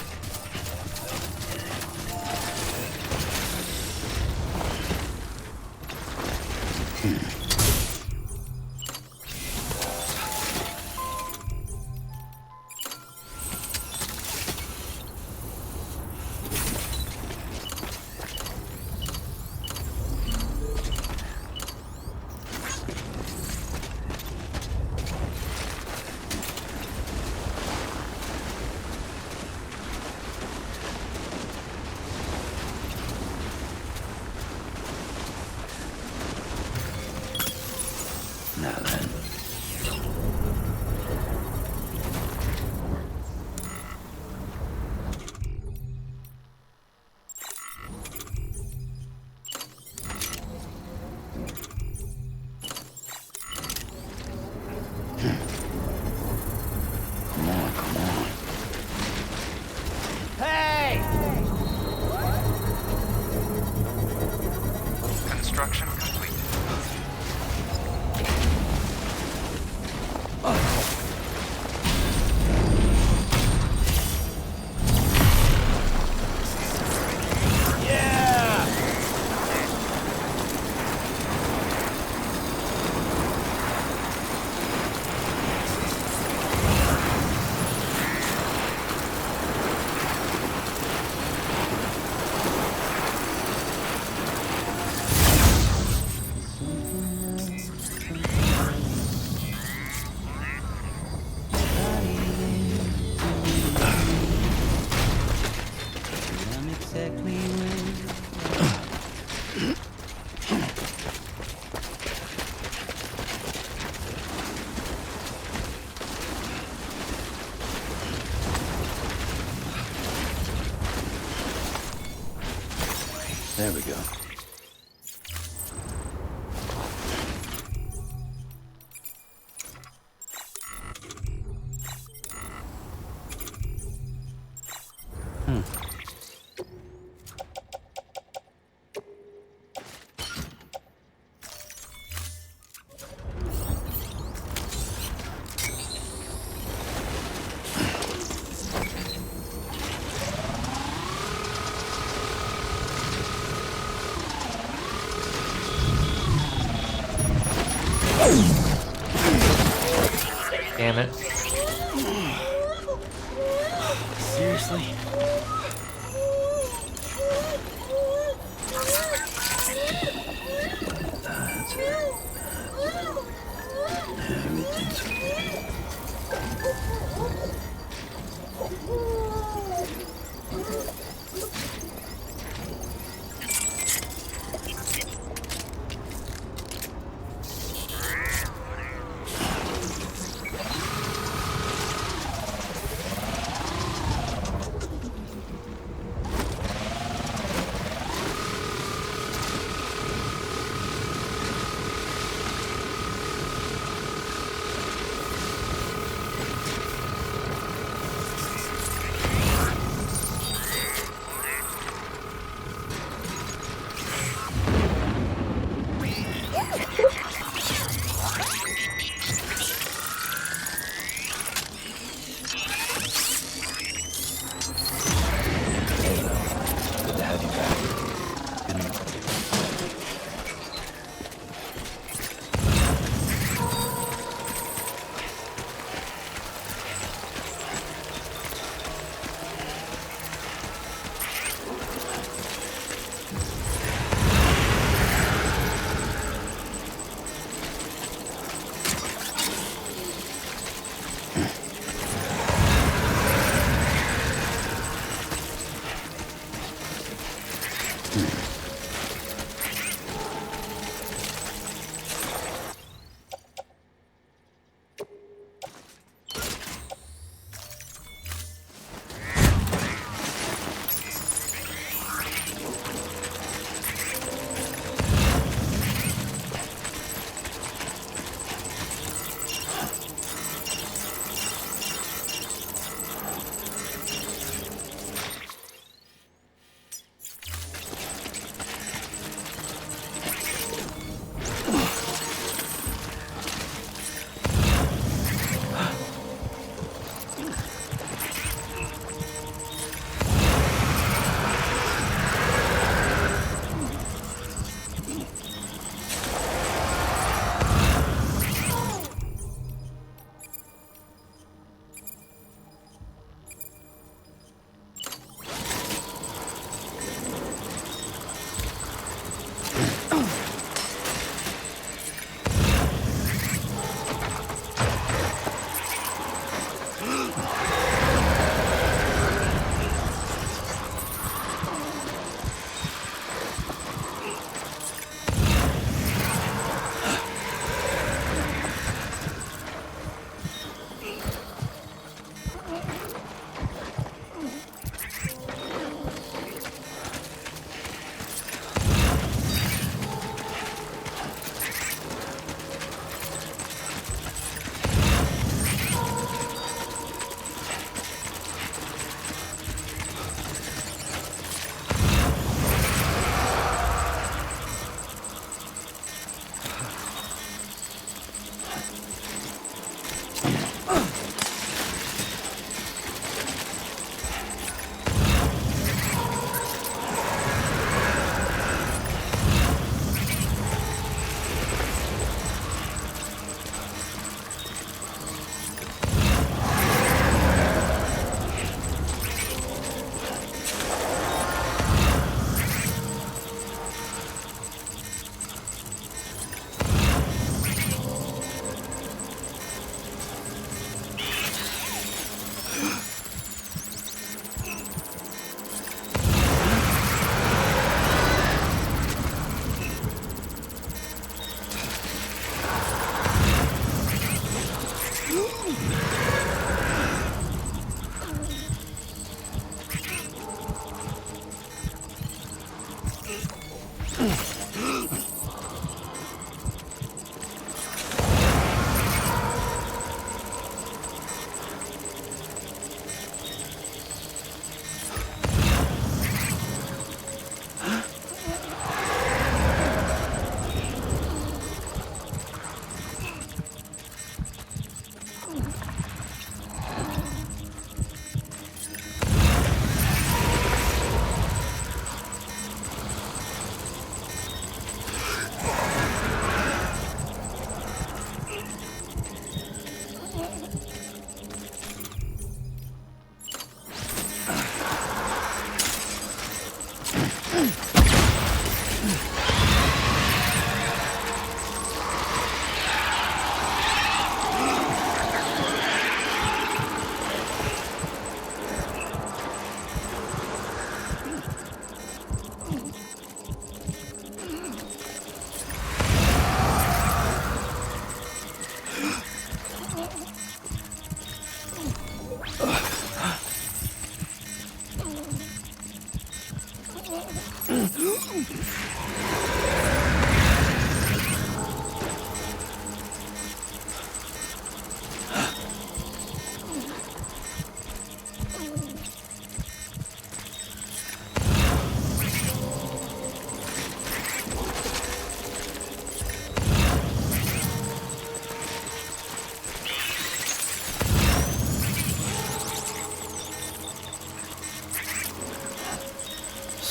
Now then. Come on, come on. Construction complete. There we go. Damn it. Seriously? That's it. Everything's okay.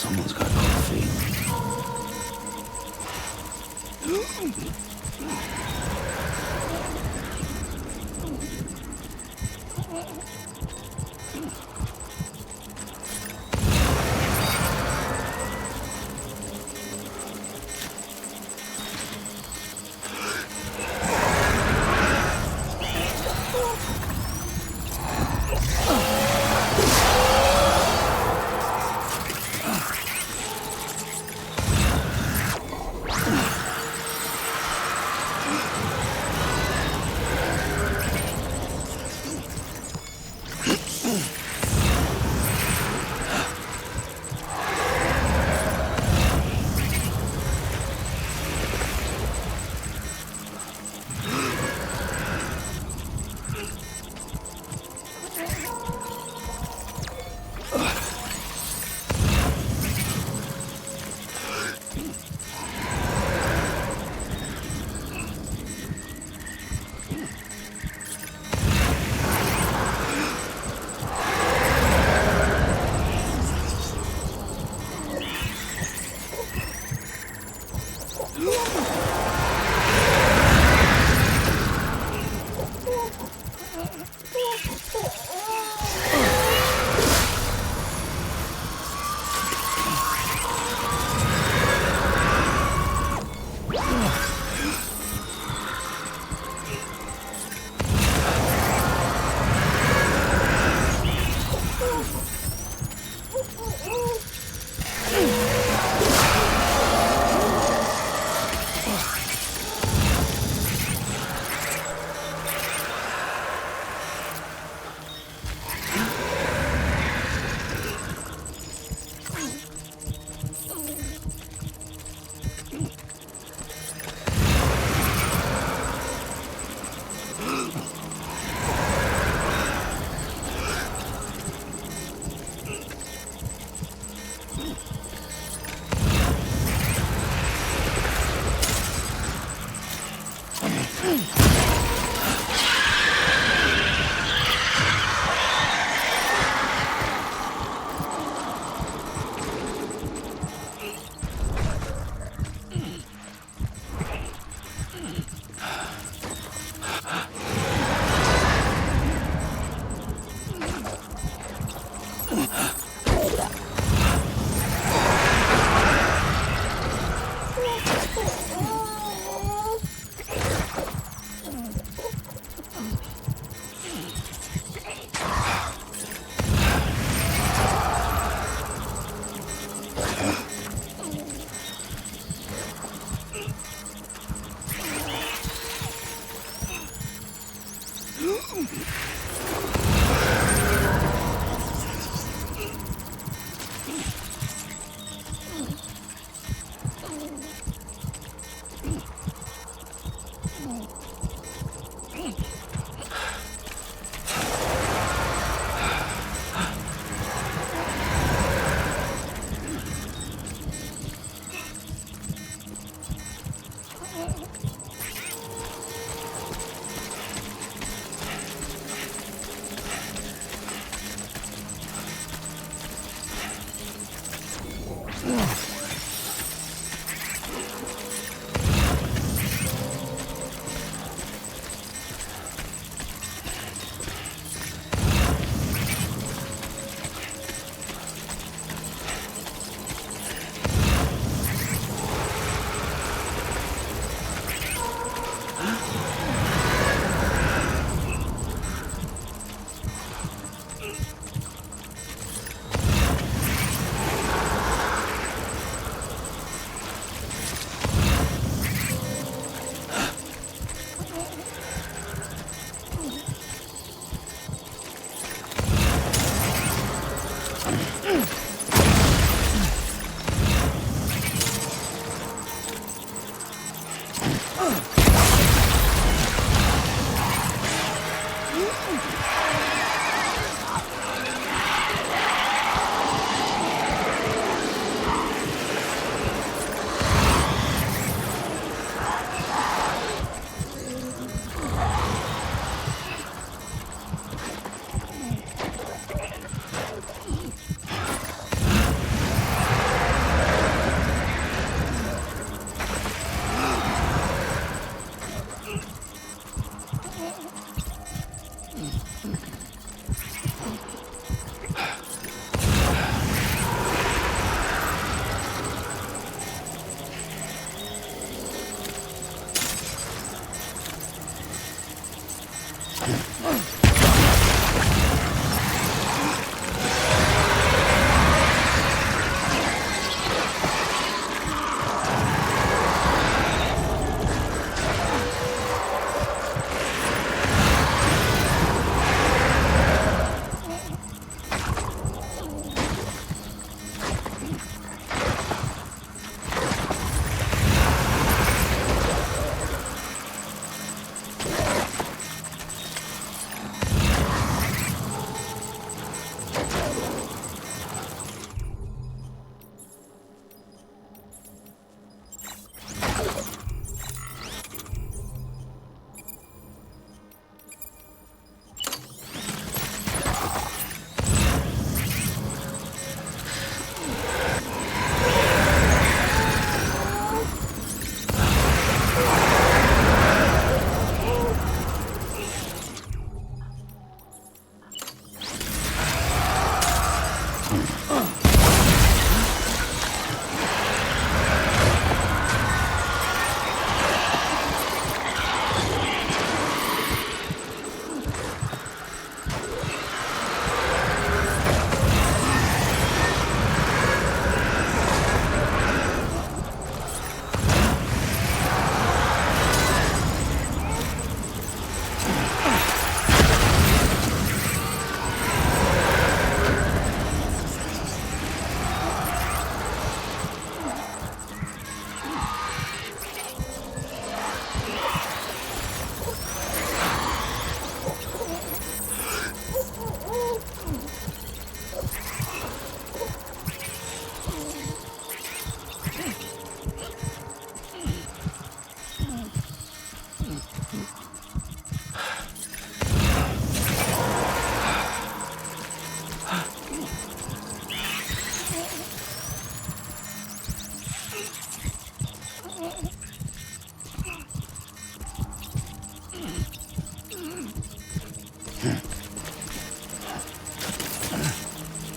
Someone's got cold feet.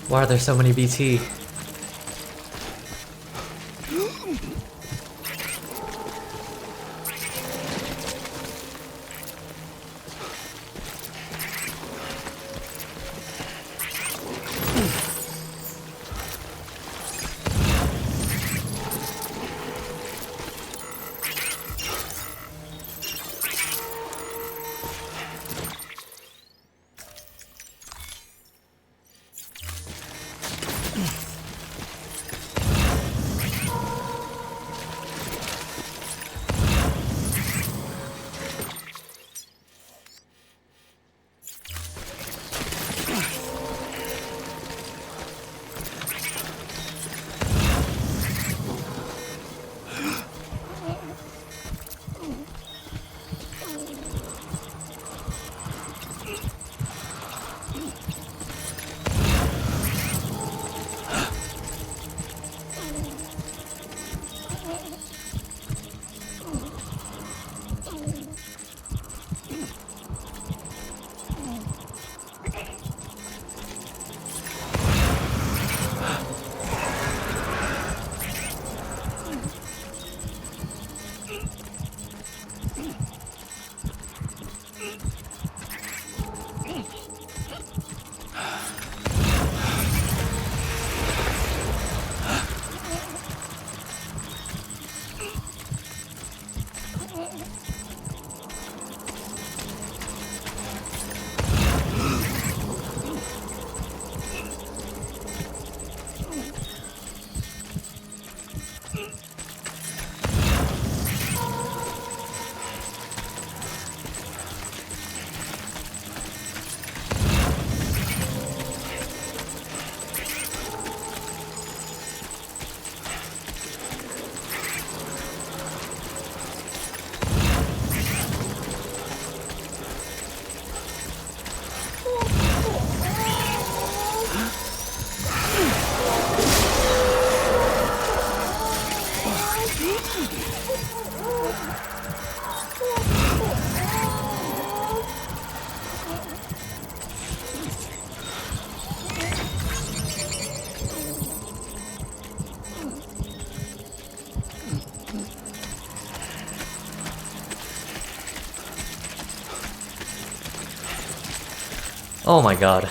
Why are there so many BT? Oh my god.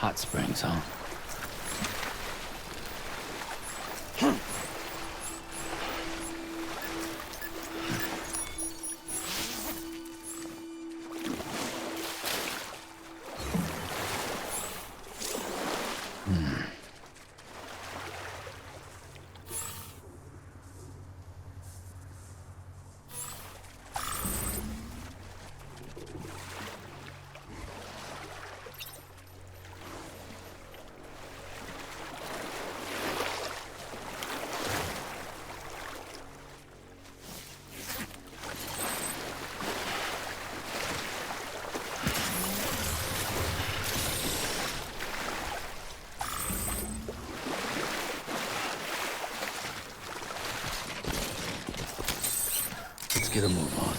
Hot springs, huh? Let's get a move on.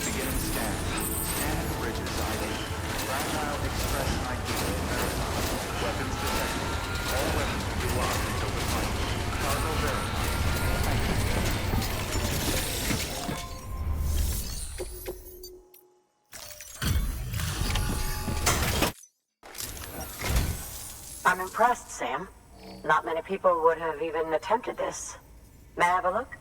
Beginning scan. Scanning bridges ID. Fragile Express ID. Verified. Weapons detected. All weapons will be locked until the fight. Cargo verified. Thank you. I'm impressed, Sam. Not many people would have even attempted this. May I have a look?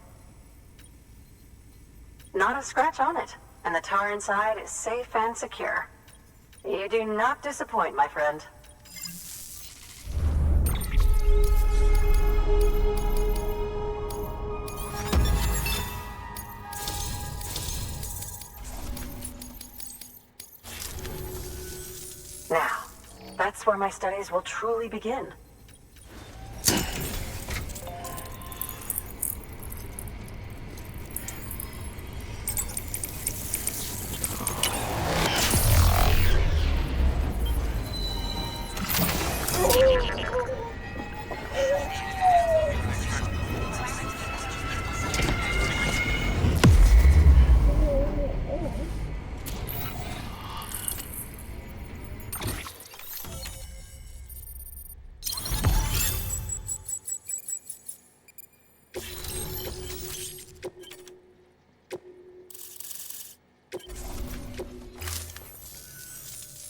Not a scratch on it, and the tar inside is safe and secure. You do not disappoint, my friend. Now, that's where my studies will truly begin.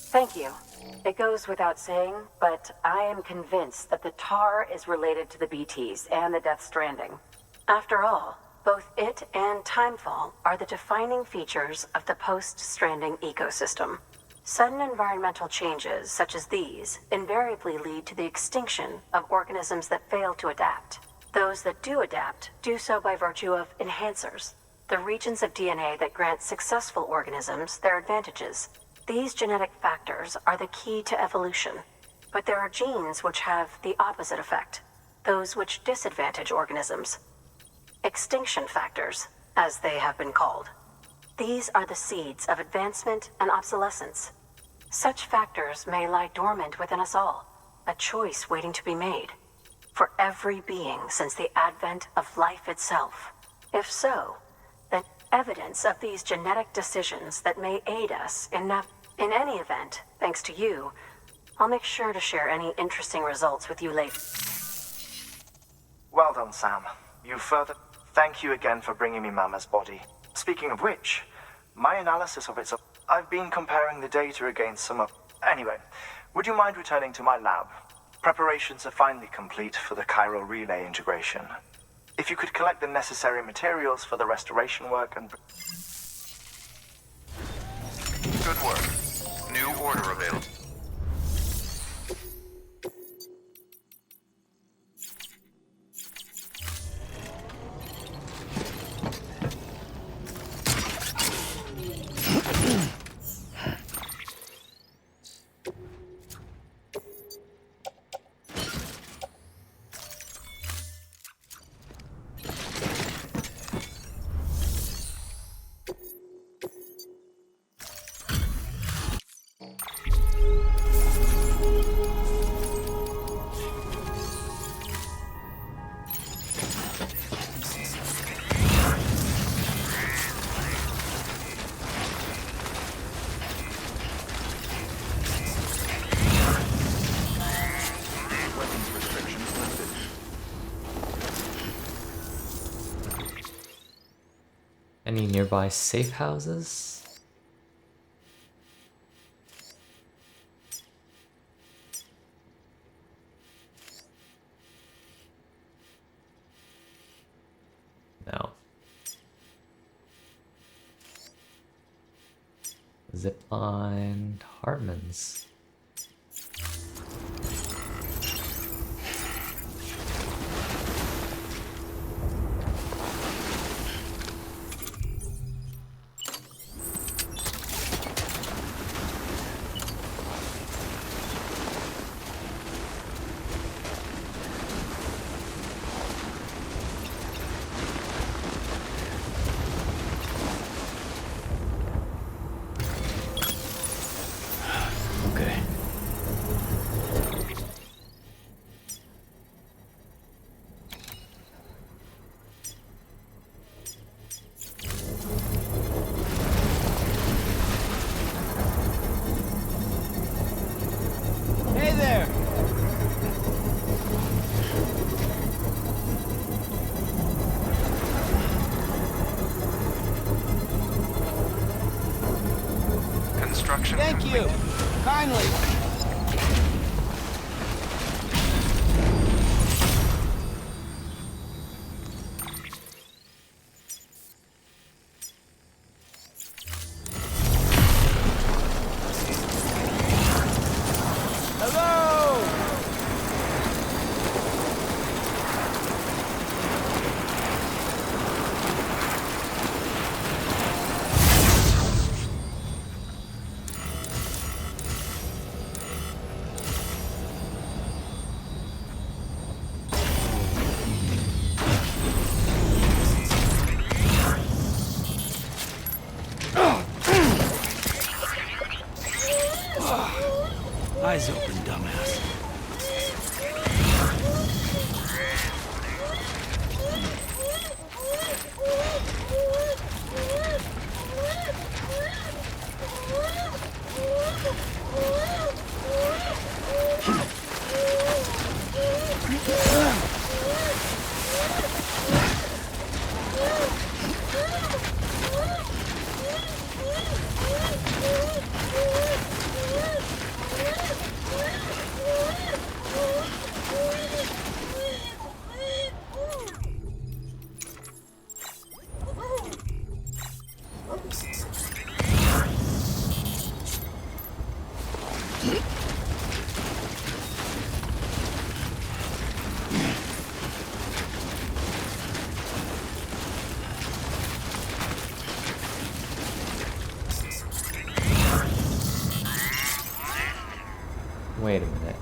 Thank you. It goes without saying, but I am convinced that the tar is related to the BTs and the Death Stranding. After all, both it and Timefall are the defining features of the post-Stranding ecosystem. Sudden environmental changes such as these invariably lead to the extinction of organisms that fail to adapt. Those that do adapt do so by virtue of enhancers, the regions of DNA that grant successful organisms their advantages. These genetic factors are the key to evolution, but there are genes which have the opposite effect, those which disadvantage organisms. Extinction factors, as they have been called. These are the seeds of advancement and obsolescence. Such factors may lie dormant within us all, a choice waiting to be made, for every being since the advent of life itself. If so, then evidence of these genetic decisions that may aid us in any event, thanks to you, I'll make sure to share any interesting results with you later. Well done, Sam. Thank you again for bringing me Mama's body. Speaking of which, my analysis of it, I've been comparing the data against some of... Anyway, would you mind returning to my lab? Preparations are finally complete for the chiral relay integration. If you could collect the necessary materials for the restoration work and... Good work. New order available. Any nearby safe houses? No. Zipline, Hartman's. Okay. Hey there! Construction Thank complete. you! Kindly! Hello! Eyes open, dumbass. Wait a minute.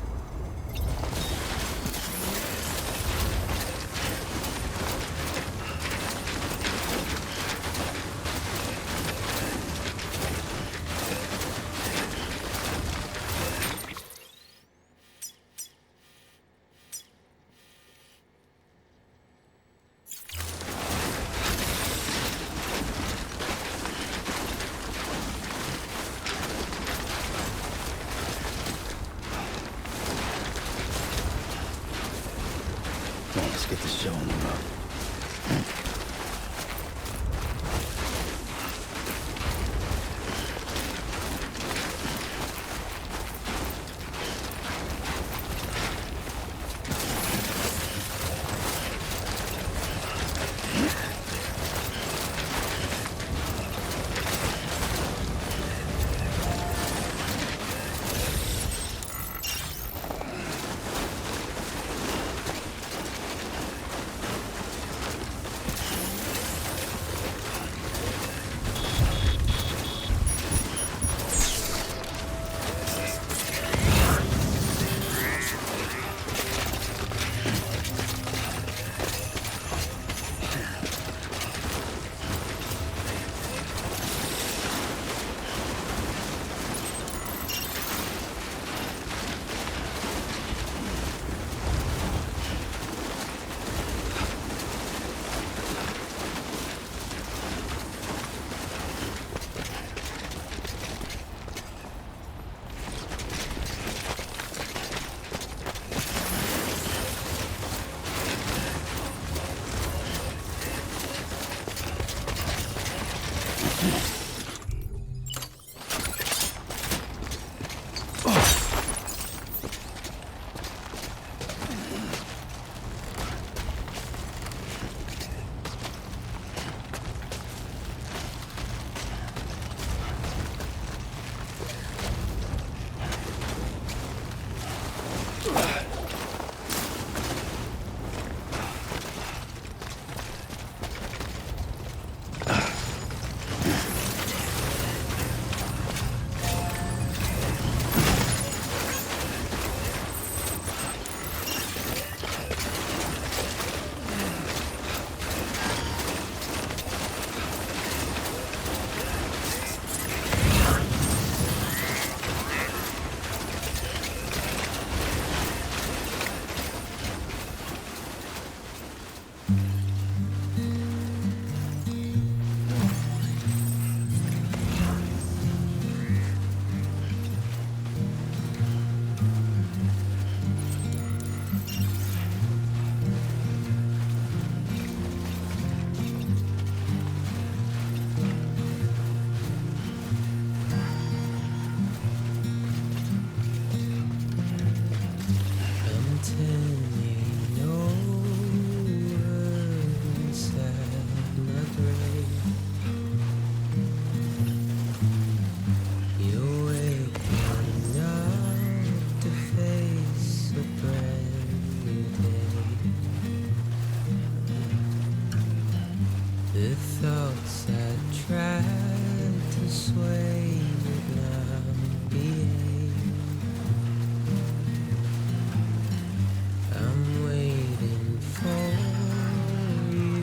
Come on, let's get this show on the road.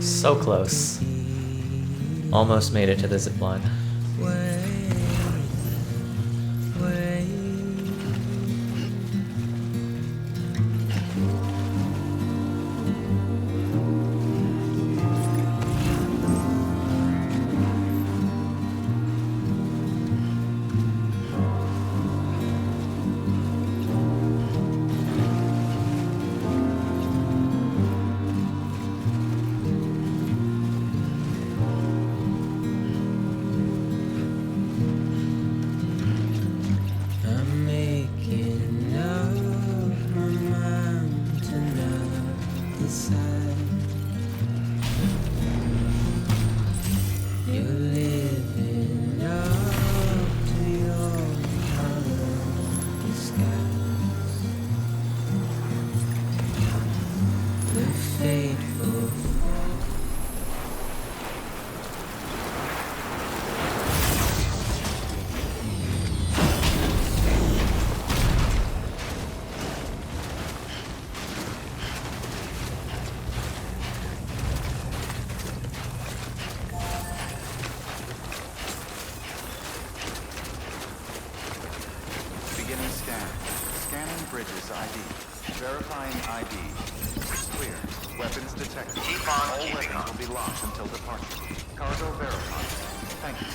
So close. Almost made it to the zipline. Beginning scan. Scanning bridges ID. Verifying ID. Clear. Weapons detected. Keep on All keeping weapons on. will be locked until departure. Cargo verified. Thank you.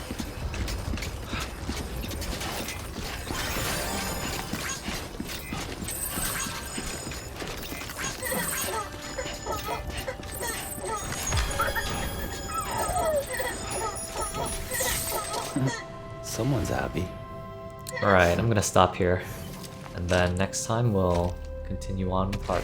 Someone's happy. Alright, I'm gonna stop here. And then next time we'll continue on with Heart.